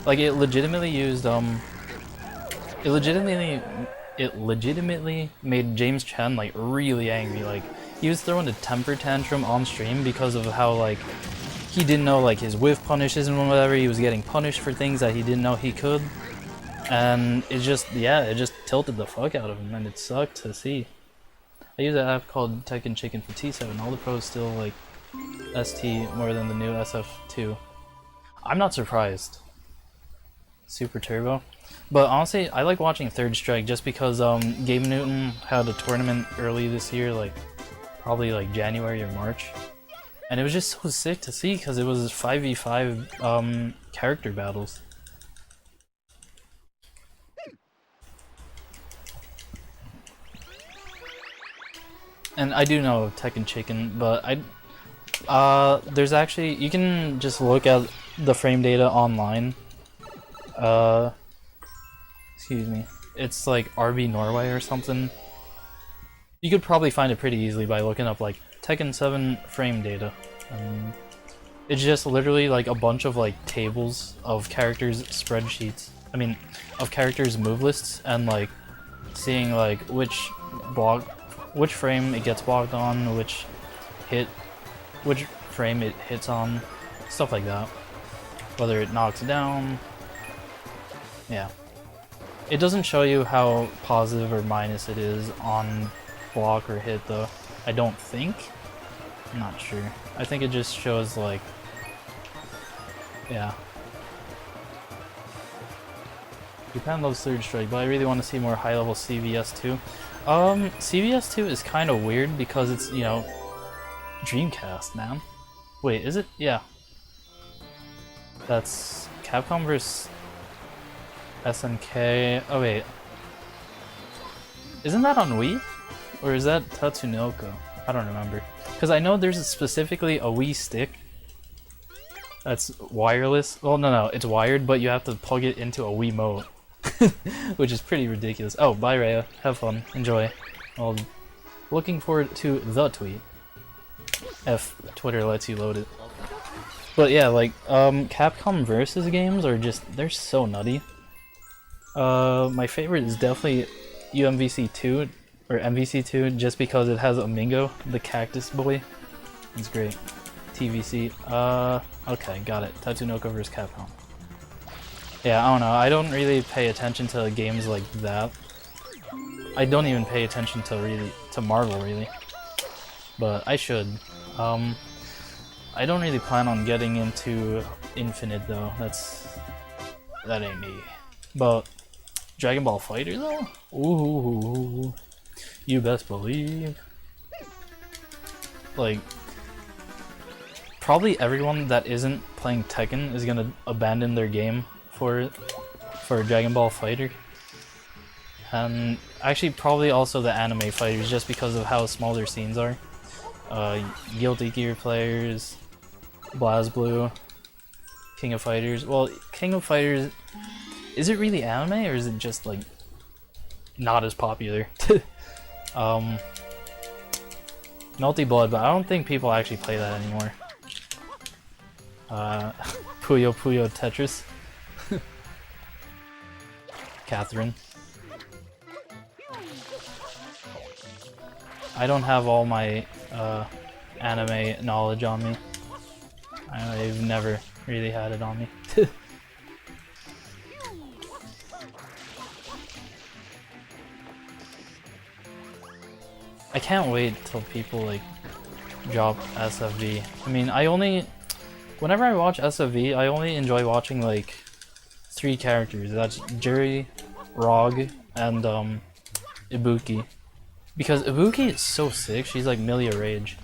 Like, it legitimately used it legitimately made James Chen, like, really angry. Like, he was throwing a temper tantrum on stream because of how, like, he didn't know, like, his whiff punishes and whatever. He was getting punished for things that he didn't know he could. And it just, yeah, it just tilted the fuck out of him, and it sucked to see. I use an app called Tekken Chicken for T7. All the pros still like ST more than the new SF2. I'm not surprised. Super Turbo. But honestly, I like watching Third Strike just because Gabe Newton had a tournament early this year, like probably like January or March. And it was just so sick to see because it was 5v5 character battles. And I do know Tekken Chicken, but there's actually, you can just look at the frame data online. Excuse me. It's like RB Norway or something. You could probably find it pretty easily by looking up like Tekken 7 frame data. It's just literally like a bunch of like tables of characters' spreadsheets. I mean, of characters' move lists and like seeing like which frame it gets blocked on, which frame it hits on, stuff like that. Whether it knocks down, yeah. It doesn't show you how positive or minus it is on block or hit though. I don't think. I'm not sure. I think it just shows like, yeah. Japan loves Third Strike, but I really want to see more high-level CVS2. CVS2 is kind of weird because it's, you know, Dreamcast, man. Wait, is it? Yeah. That's Capcom vs. SNK. Oh wait. Isn't that on Wii? Or is that Tatsunoko? I don't remember. Because I know there's specifically a Wii stick that's wireless. Well, no, it's wired, but you have to plug it into a Wiimote. Which is pretty ridiculous. Oh, bye Rhea. Have fun. Enjoy. Well, looking forward to the tweet. If Twitter lets you load it. But yeah, like, Capcom versus games are just, they're so nutty. My favorite is definitely UMVC 2, or MVC2, just because it has Amingo, the cactus boy. It's great. TVC. Okay, got it. Tatsunoko vs. Capcom. Yeah, I don't know. I don't really pay attention to games like that. I don't even pay attention to Marvel, really. But I should. I don't really plan on getting into Infinite, though. That ain't me. But Dragon Ball Fighter, though? Ooh, you best believe. Like, probably everyone that isn't playing Tekken is gonna abandon their game for Dragon Ball Fighter. And actually probably also the anime fighters, just because of how small their scenes are. Guilty Gear players, BlazBlue, King of Fighters. Well, King of Fighters, is it really anime or is it just like not as popular? Melty Blood, but I don't think people actually play that anymore. Puyo Puyo Tetris. Catherine. I don't have all my anime knowledge on me. I've never really had it on me. I can't wait till people like drop SFV. I mean, whenever I watch SFV, I only enjoy watching like 3 characters. That's Juri, Rog, and Ibuki. Because Ibuki is so sick, she's like Milia Rage.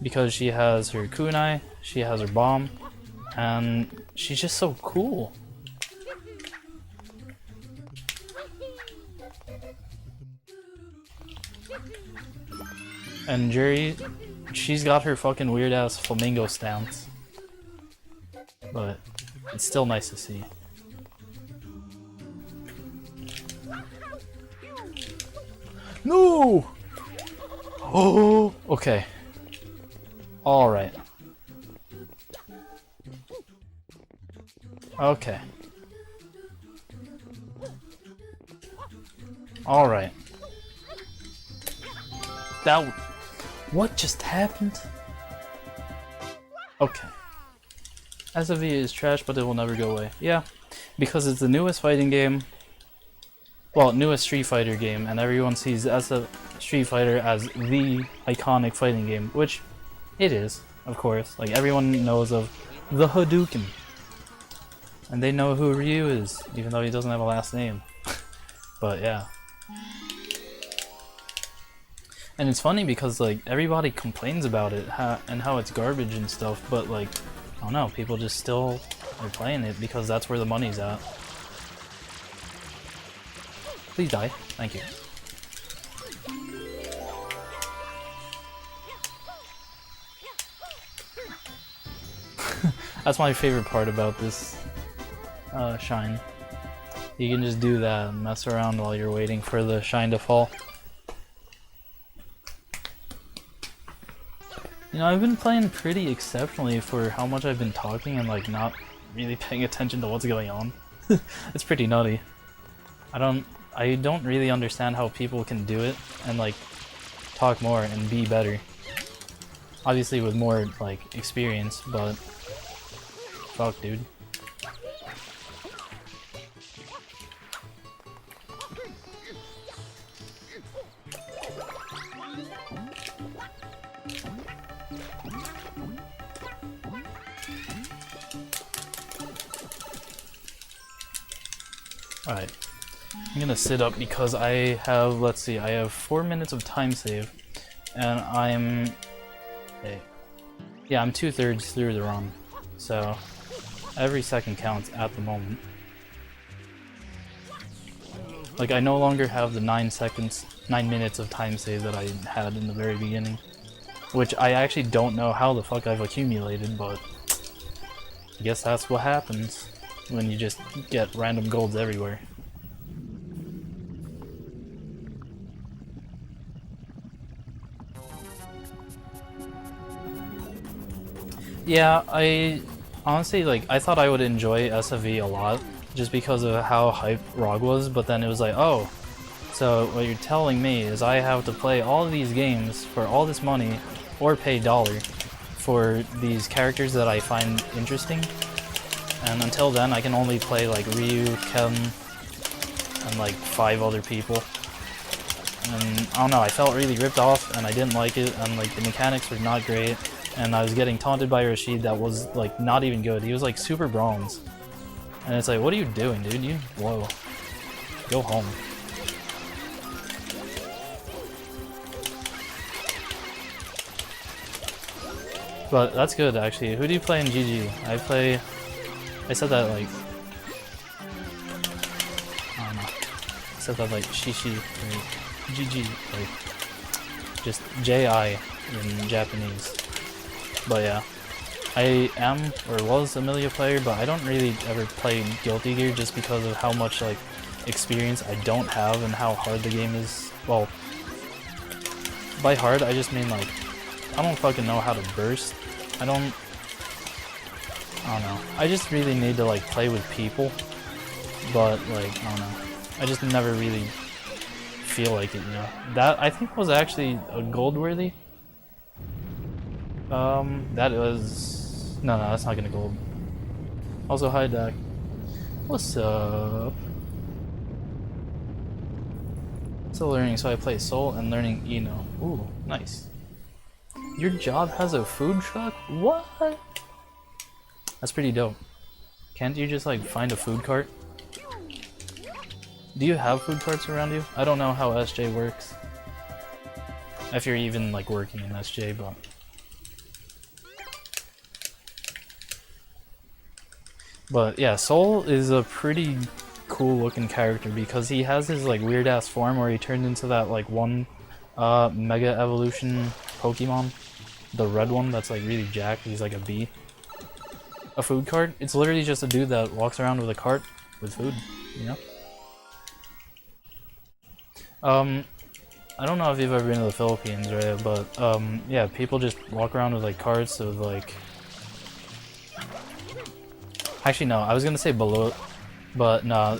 Because she has her kunai, she has her bomb, and she's just so cool. And Juri, she's got her fucking weird ass flamingo stance. But it's still nice to see. No! Oh, okay. Alright. Okay. Alright. What just happened? Okay. SFV is trash, but it will never go away. Yeah, because it's the newest fighting game. Well, newest Street Fighter game, and everyone sees Street Fighter as the iconic fighting game, which it is, of course. Like, everyone knows of the Hadouken. And they know who Ryu is, even though he doesn't have a last name. But yeah. And it's funny because, like, everybody complains about it and how it's garbage and stuff, but, like, I don't know, people just still are playing it because that's where the money's at. Please die. Thank you. That's my favorite part about this shine. You can just do that and mess around while you're waiting for the shine to fall. You know, I've been playing pretty exceptionally for how much I've been talking and like not really paying attention to what's going on. It's pretty nutty. I don't really understand how people can do it and like talk more and be better. Obviously with more like experience, but fuck, dude. Alright, I'm gonna sit up because I have, let's see, I have 4 minutes of time save, and I'm, hey, yeah, I'm 2/3 through the run, so every second counts at the moment. Like, I no longer have the 9 minutes of time save that I had in the very beginning, which I actually don't know how the fuck I've accumulated, but I guess that's what happens when you just get random golds everywhere. Yeah, I honestly, like, I thought I would enjoy SFV a lot just because of how hype ROG was, but then it was like, oh, so what you're telling me is I have to play all of these games for all this money or pay $1 for these characters that I find interesting. And until then, I can only play like Ryu, Ken, and like 5 other people. And I don't know, I felt really ripped off and I didn't like it, and like the mechanics were not great. And I was getting taunted by Rashid that was like not even good. He was like super bronze. And it's like, what are you doing, dude? Whoa. Go home. But that's good actually. Who do you play in GG? I said that like, I don't know. I said that like Shishi or GG, like just JI in Japanese. But yeah, I am or was a Amelia player, but I don't really ever play Guilty Gear just because of how much like experience I don't have and how hard the game is. Well, by hard I just mean like I don't fucking know how to burst. I don't know. I just really need to like play with people, but like I don't know. I just never really feel like it, you know. That I think was actually a gold worthy. That was no, that's not gonna gold. Also, hi Dak. What's up? Still learning, so I play Soul and learning Eno. Ooh, nice. Your job has a food truck? What? That's pretty dope. Can't you just like find a food cart? Do you have food carts around you? I don't know how SJ works. If you're even like working in SJ, but... But yeah, Soul is a pretty cool looking character because he has his like weird ass form where he turned into that like one Mega Evolution Pokemon. The red one that's like really jacked, he's like a bee. A food cart? It's literally just a dude that walks around with a cart with food, you know? I don't know if you've ever been to the Philippines, right? But yeah, people just walk around with like carts of like... Actually no, I was gonna say balut, but no.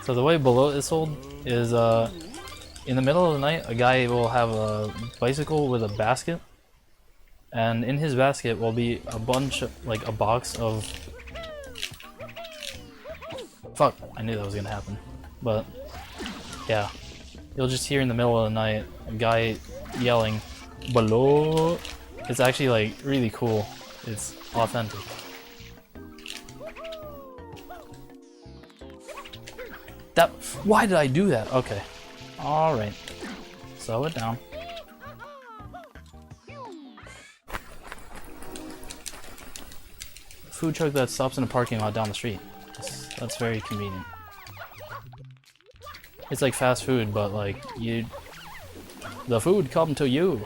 So the way balut is sold is in the middle of the night, a guy will have a bicycle with a basket, and in his basket will be a bunch of, like a box of... Fuck, I knew that was gonna happen. But yeah, you'll just hear in the middle of the night a guy yelling balut. It's actually like really cool. It's authentic. That, why did I do that? Okay. Alright. Slow it down. Food truck that stops in a parking lot down the street. That's very convenient. It's like fast food, but like, the food come to you.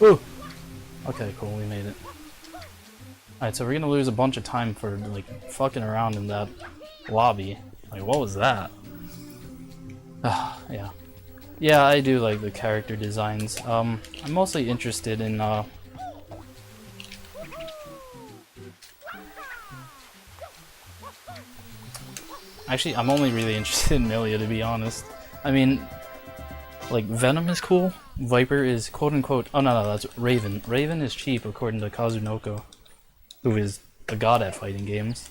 Ooh! Okay, cool, we made it. Alright, so we're gonna lose a bunch of time for like fucking around in that lobby. Like, what was that? Yeah. Yeah, I do like the character designs. I'm mostly interested in, actually, I'm only really interested in Milia, to be honest. I mean, like, Venom is cool, Viper is quote-unquote— oh no, that's Raven. Raven is cheap, according to Kazunoko, who is a god at fighting games.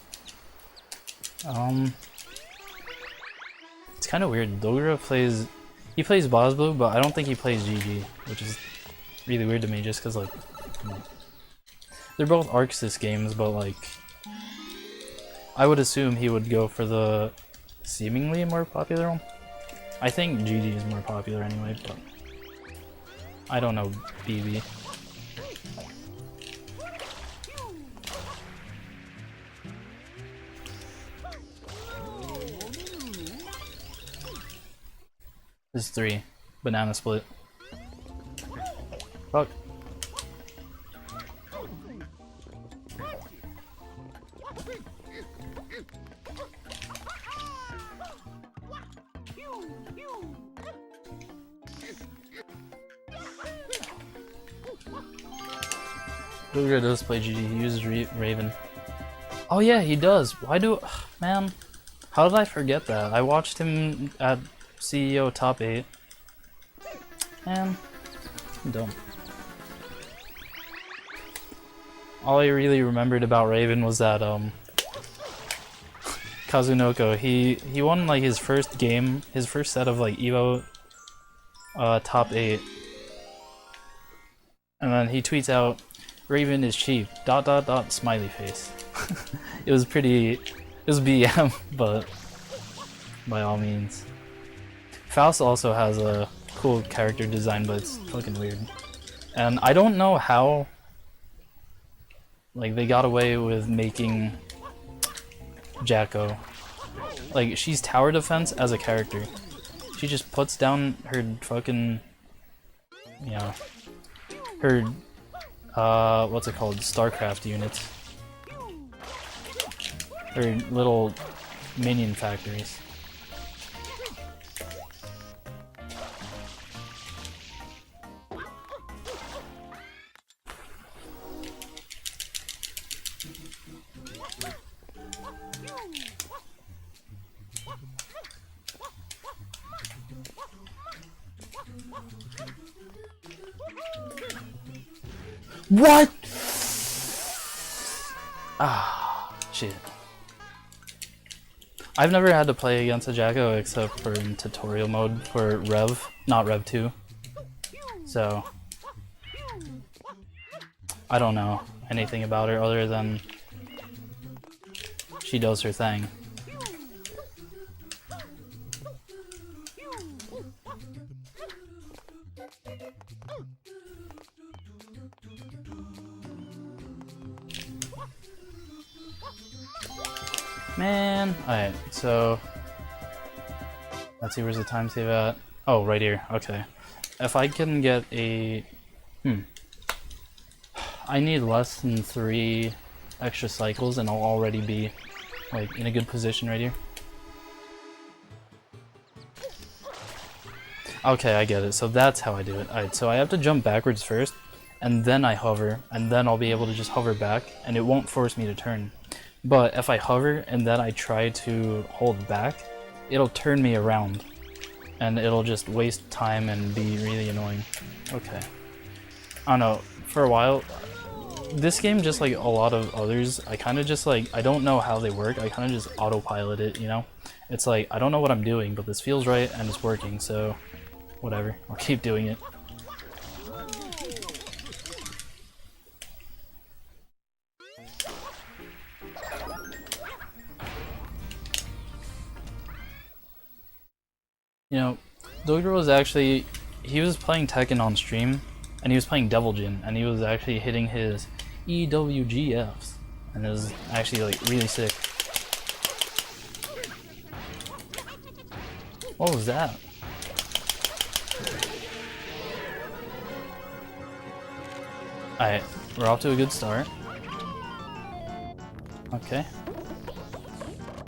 It's kind of weird. Dogura plays— he plays BlazBlue, but I don't think he plays GG, which is really weird to me, just because, like, they're both Arc Sys games, but, like, I would assume he would go for the seemingly more popular one. I think GG is more popular anyway, but I don't know BB. This is 3. Banana split. Fuck. Dogura does play GG, he uses Raven. Oh yeah, he does. Why do— man, how did I forget that? I watched him at CEO Top 8. Man, I'm dumb. All I really remembered about Raven was that Kazunoko, he won like his first game, his first set of like EVO Top 8. And then he tweets out, "Raven is cheap, ... smiley face." It was BM, but by all means. Faust also has a cool character design, but it's fucking weird. And I don't know how, like, they got away with making Jacko. Like, she's tower defense as a character. She just puts down her fucking, you know, her, what's it called? StarCraft units. Her little minion factories. What? Ah, shit. I've never had to play against a Jacko except for in tutorial mode for Rev, not Rev 2. So, I don't know anything about her other than she does her thing. Man, alright, so let's see, where's the time save at? Oh, right here, okay. If I can get a... I need less than 3 extra cycles and I'll already be, like, in a good position right here. Okay, I get it, so that's how I do it. Alright, so I have to jump backwards first, and then I hover, and then I'll be able to just hover back, and it won't force me to turn. But if I hover and then I try to hold back, it'll turn me around. And it'll just waste time and be really annoying. Okay. I don't know, for a while, this game, just like a lot of others, I kind of just like, I don't know how they work, I kind of just autopilot it, you know? It's like, I don't know what I'm doing, but this feels right and it's working, so whatever, I'll keep doing it. You know, Dogura was actually, he was playing Tekken on stream, and he was playing Devil Jin, and he was actually hitting his EWGFs, and it was actually like really sick. What was that? Alright, we're off to a good start. Okay.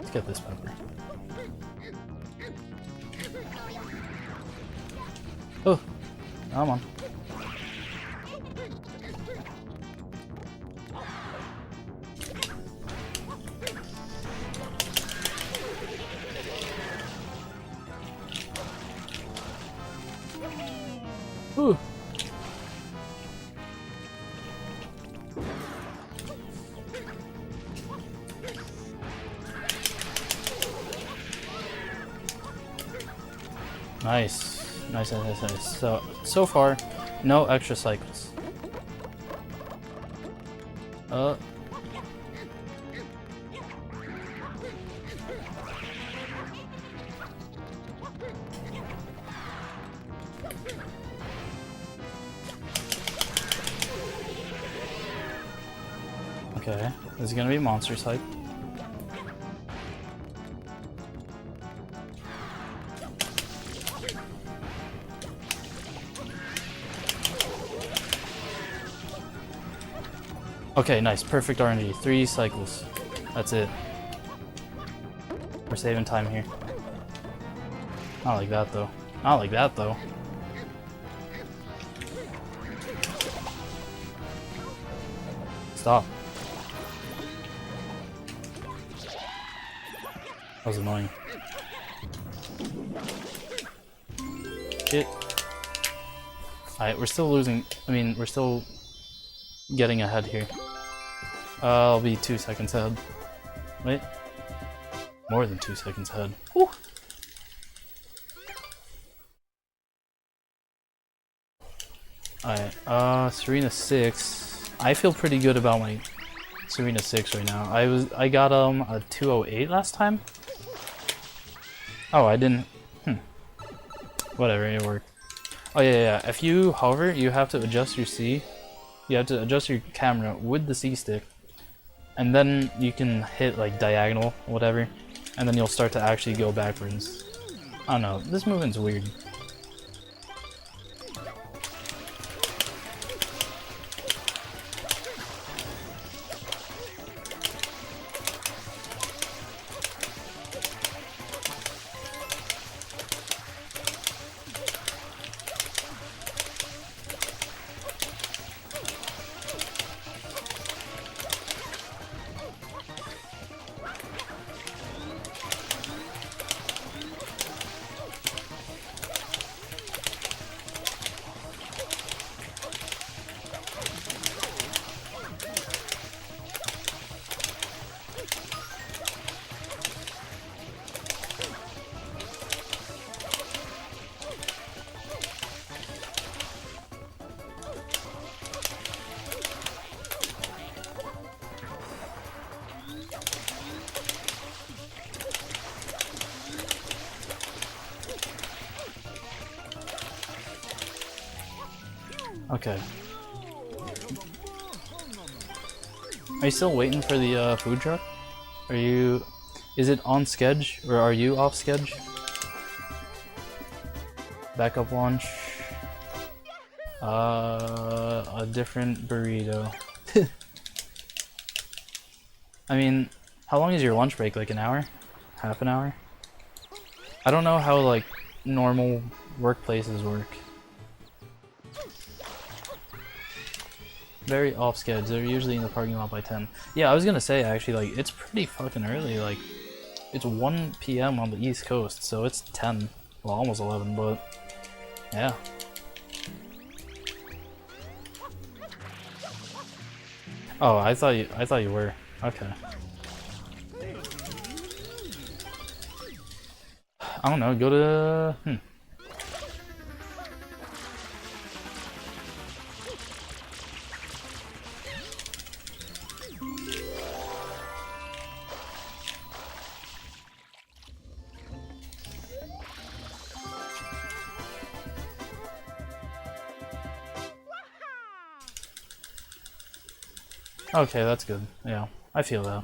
Let's get this pepper. Oh, come on. Ooh. Nice. Nice, nice, nice. So far, no extra cycles. Okay, this is gonna be monster type. Okay, nice. Perfect RNG. 3 cycles. That's it. We're saving time here. Not like that, though. Not like that, though. Stop. That was annoying. Shit. Alright, we're still losing. I mean, we're still getting ahead here. I'll be 2 seconds ahead. Wait. More than 2 seconds ahead. Whew. Alright, Serena 6. I feel pretty good about my Serena 6 right now. I got a 208 last time. Oh, I didn't. Whatever, it worked. Oh yeah. If you hover, you have to adjust your C. You have to adjust your camera with the C stick, and then you can hit like diagonal, whatever, and then you'll start to actually go backwards. I don't know. This movement's weird. Okay. Are you still waiting for the food truck? Are you... Is it on schedule or are you off schedule? Backup launch. A different burrito. I mean, how long is your lunch break? Like an hour? Half an hour? I don't know how like normal workplaces work. Very off schedule. They're usually in the parking lot by 10. Yeah, I was gonna say actually, like, it's pretty fucking early. Like, it's 1 p.m. on the East Coast, so it's 10. Well, almost 11, but yeah. Oh, I thought you were. Okay. I don't know. Go to Okay, that's good. Yeah, I feel that.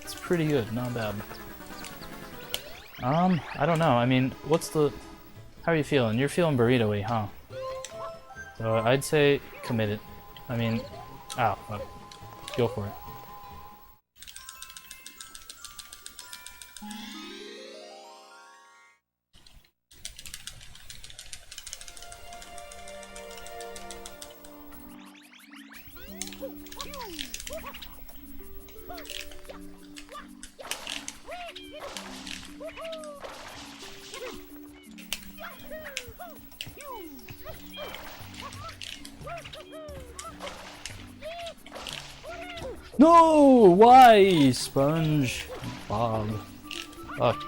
It's pretty good, not bad. I don't know. I mean, what's the... How are you feeling? You're feeling burrito-y, huh? So I'd say commit it. I mean... Ow, fuck. Go for it. No! Why? Sponge Bob. Fuck.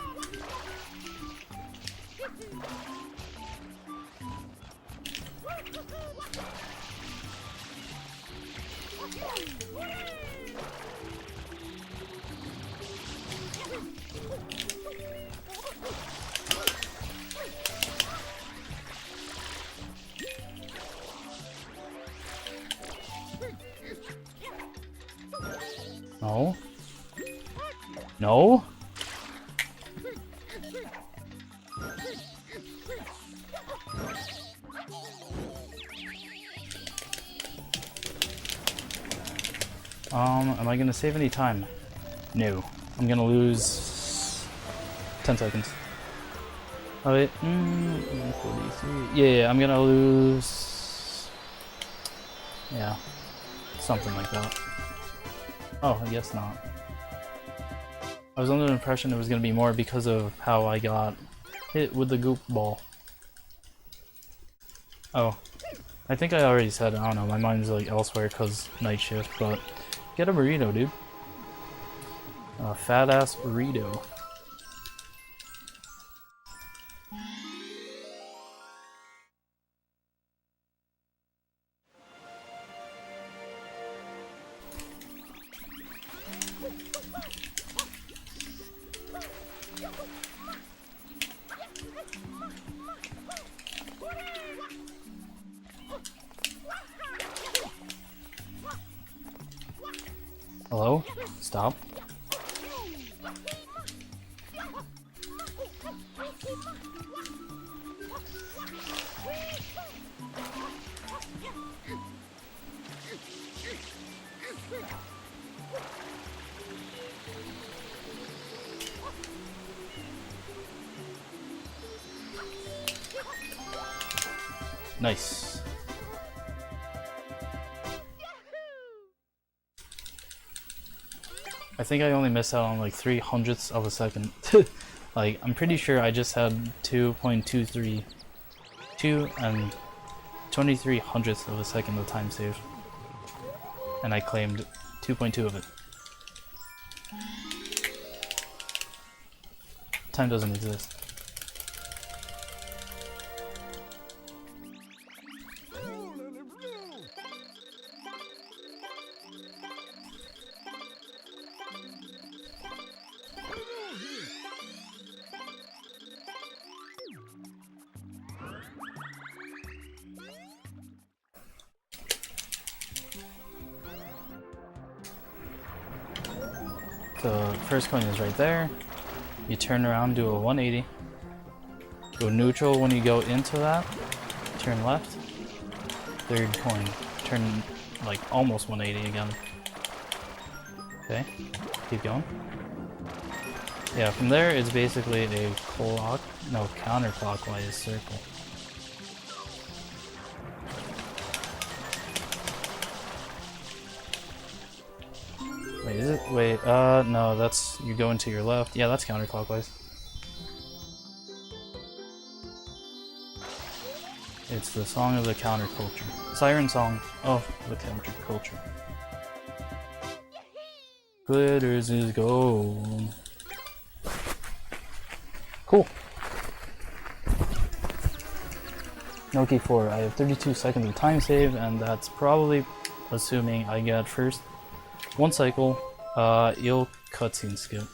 No. No? Am I gonna save any time? No. I'm gonna lose 10 seconds. Oh wait, 43. Yeah, I'm gonna lose. Yeah, something like that. Oh, I guess not. I was under the impression it was gonna be more because of how I got hit with the goop ball. Oh, I think I already said, I don't know, my mind's like elsewhere because night shift, but get a burrito, dude. A fat ass burrito. Hello? Stop. Nice. I think I only missed out on like 3/100ths of a second. Like, I'm pretty sure I just had 2.232 and 23/100ths of a second of time saved. And I claimed 2.2 of it. Time doesn't exist. So first coin is right there. You turn around, do a 180. Go neutral when you go into that. Turn left. Third coin. Turn like almost 180 again. Okay. Keep going. Yeah, from there it's basically a counterclockwise circle. Wait, is it? Wait, no, that's, you go into your left. Yeah, that's counterclockwise. It's the song of the counterculture. Siren song of the counterculture. Glitters is gold. Cool. Noki 4, I have 32 seconds of time save, and that's probably assuming I get first one cycle, eel cutscene skip.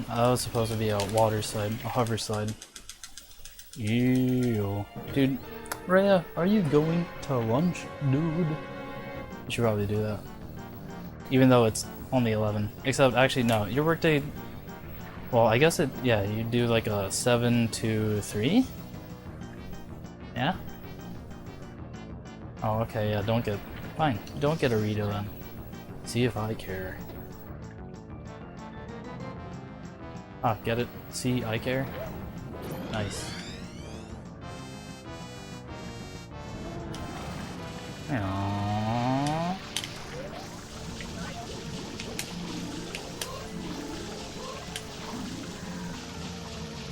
That was supposed to be a water slide, a hover slide. Ew. Dude, Rhea, are you going to lunch, dude? You should probably do that. Even though it's only 11. Except, actually, no, your workday... Well, I guess it... Yeah, you do like a 7 to 3? Yeah? Oh, okay, yeah, don't get... Fine, don't get a Rito then. See if I care. Ah, get it? See, I care? Nice. Aww.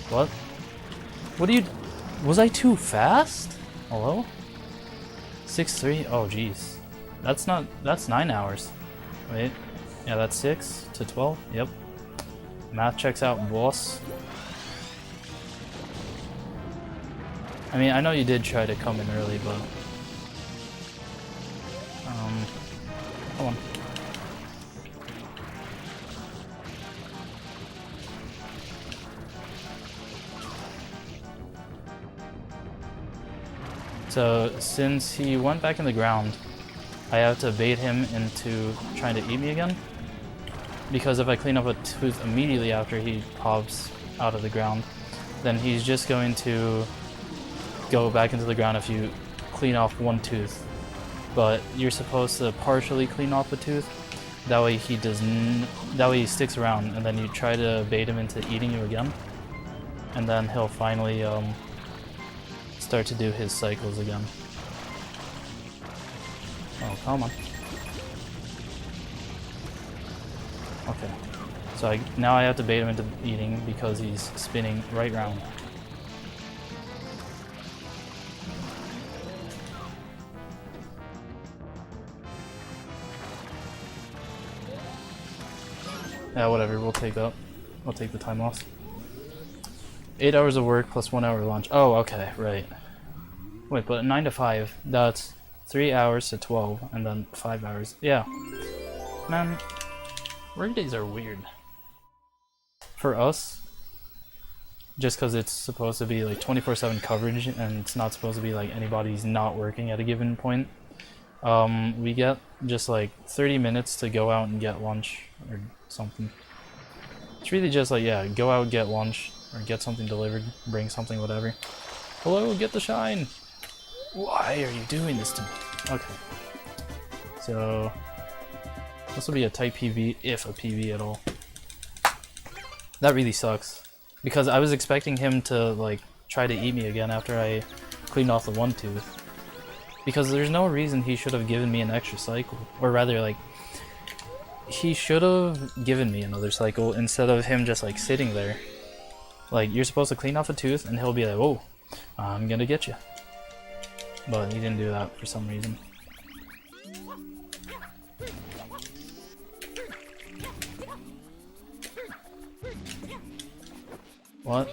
What? What do you... Was I too fast? Hello? 6-3? Oh, jeez. That's not... That's 9 hours. Wait. Yeah, that's 6 to 12? Yep. Math checks out, boss. I mean, I know you did try to come in early, but... Hold on. So, since he went back in the ground, I have to bait him into trying to eat me again. Because if I clean up a tooth immediately after he pops out of the ground, then he's just going to go back into the ground if you clean off one tooth. But you're supposed to partially clean off a tooth. That way he doesn't. That way he sticks around, and then you try to bait him into eating you again, and then he'll finally start to do his cycles again. Oh, come on. Okay. So now I have to bait him into eating because he's spinning right round. Yeah, whatever, we'll take that. I'll take the time loss. 8 hours of work plus 1 hour lunch. Oh, okay, right. Wait, but 9 to 5, that's 3 hours to 12, and then 5 hours. Yeah. Man, workdays are weird. For us, just because it's supposed to be like 24/7 coverage, and it's not supposed to be like anybody's not working at a given point, we get just like 30 minutes to go out and get lunch or something. It's really just like, yeah, go out, get lunch, or get something delivered, bring something, whatever. Hello, get the shine! Why are you doing this to me? Okay. So, this will be a tight PV, if a PV at all. That really sucks. Because I was expecting him to, like, try to eat me again after I cleaned off the one tooth. Because there's no reason he should have given me an extra cycle. Or rather, like, he should have given me another cycle instead of him just, like, sitting there. Like, you're supposed to clean off a tooth, and he'll be like, "Whoa, I'm gonna get you." But he didn't do that for some reason. What?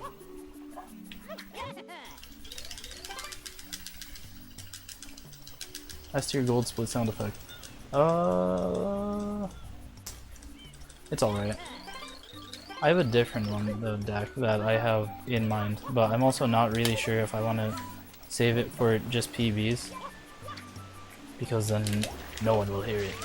That's your gold split sound effect. It's alright. I have a different one, the deck, that I have in mind, but I'm also not really sure if I want to save it for just PVs, because then no one will hear it.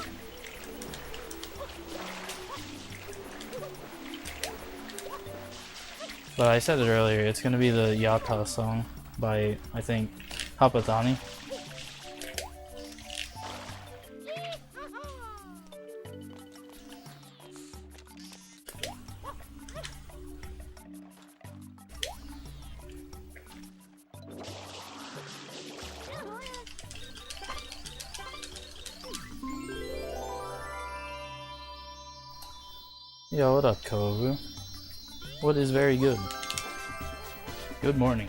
But I said it earlier, it's gonna be the Yata song by, I think, Hapatani. Yo, what up, Kovu? What is very good? Good morning.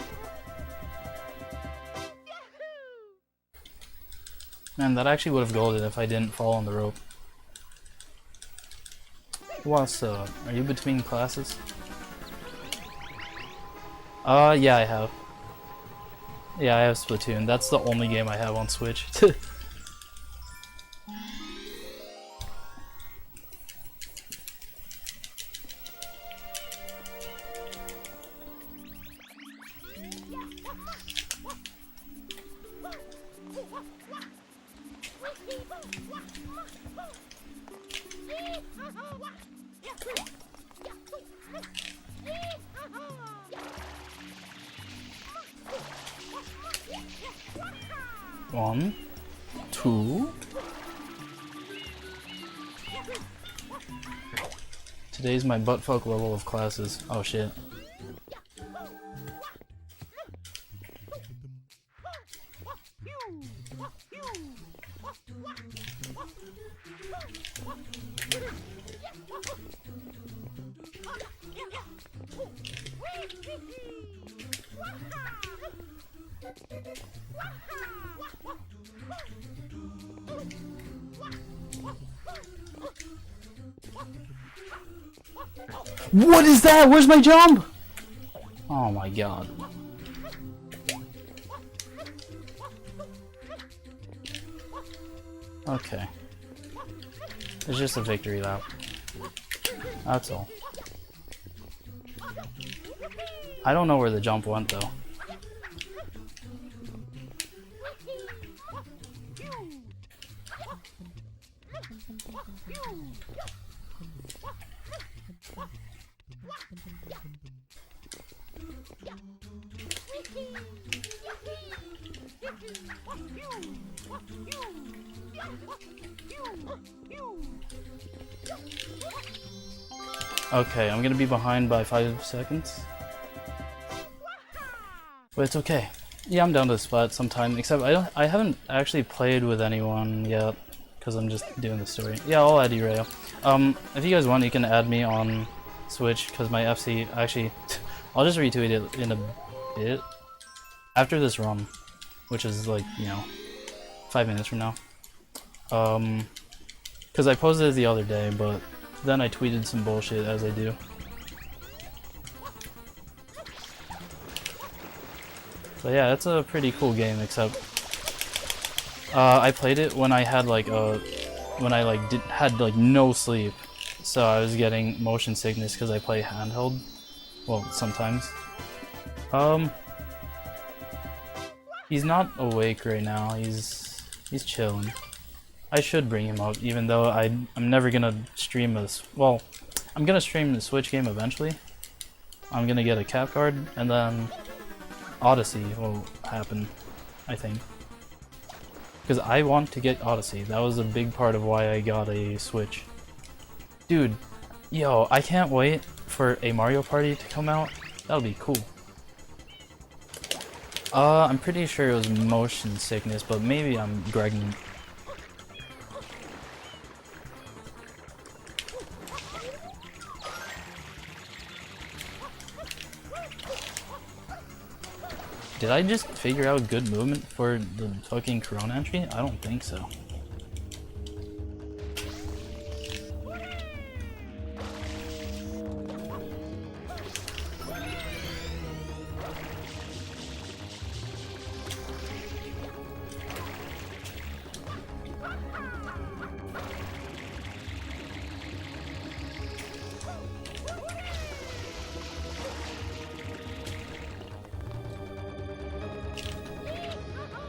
Man, that actually would have golded if I didn't fall on the rope. What's up? Are you between classes? Yeah, I have. Yeah, I have Splatoon. That's the only game I have on Switch. One, two. Today's my buttfuck level of classes. Oh shit. What is that? Where's my jump? Oh my god. Okay. It's just a victory lap. That's all. I don't know where the jump went though. Okay, I'm gonna be behind by 5 seconds. But it's okay. Yeah, I'm down to splat sometime, except I haven't actually played with anyone yet, because I'm just doing the story. Yeah, I'll add you, Rayo. If you guys want, you can add me on Switch, because my FC, actually, I'll just retweet it in a bit. After this run, which is like, you know, 5 minutes from now. Because I posted it the other day, but then I tweeted some bullshit as I do. So yeah, it's a pretty cool game, except I played it when I had like had like no sleep, so I was getting motion sickness because I play handheld. Well, sometimes. He's not awake right now. He's chilling. I should bring him up, even though I'm never gonna stream this. Well, I'm gonna stream the Switch game eventually. I'm gonna get a cap card, and then Odyssey will happen, I think. Because I want to get Odyssey. That was a big part of why I got a Switch. Dude, yo, I can't wait for a Mario Party to come out. That'll be cool. I'm pretty sure it was motion sickness, but maybe I'm pregnant. Did I just figure out good movement for the fucking Corona entry? I don't think so.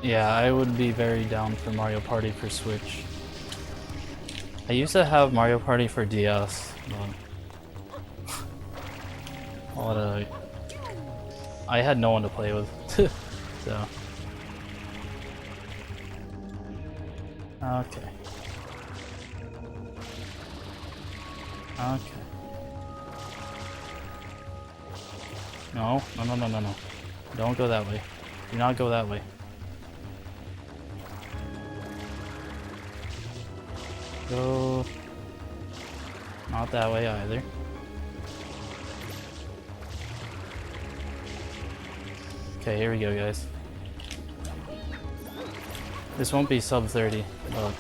Yeah, I would be very down for Mario Party for Switch. I used to have Mario Party for DS, but I had no one to play with, so. Okay. Okay. No, no, no, no, no, no. Don't go that way. Do not go that way. Go not that way either. Okay, here we go, guys. This won't be sub 30, but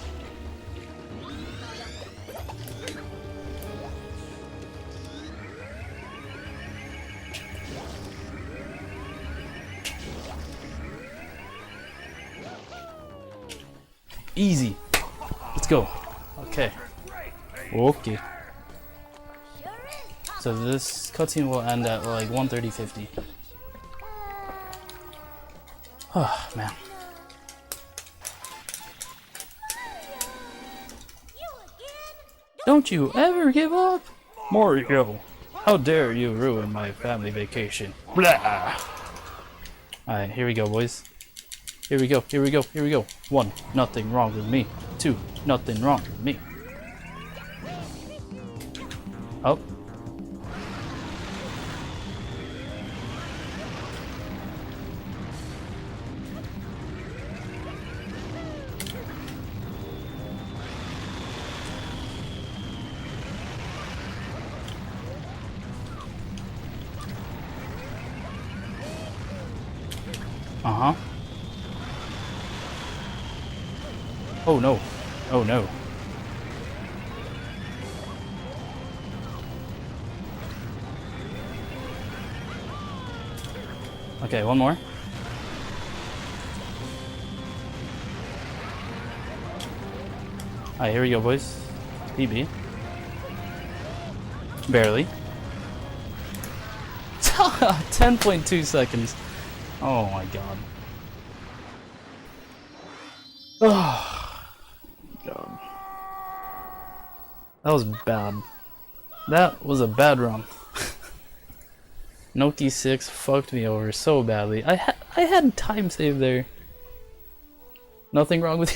easy. Let's go. Okay. Okay. So this cutscene will end at like 1:30:50. Oh man. Don't you ever give up? Mario, how dare you ruin my family vacation? Blah! Alright, here we go, boys. Here we go, here we go, here we go. 1, nothing wrong with me. 2, nothing wrong with me. Oh. Oh no. Oh no. Okay, one more. Alright, here we go, boys. PB. Barely. 10.2 seconds. Oh my god. Oh god. That was bad. That was a bad run. Noki 6 fucked me over so badly. I had time save there. Nothing wrong with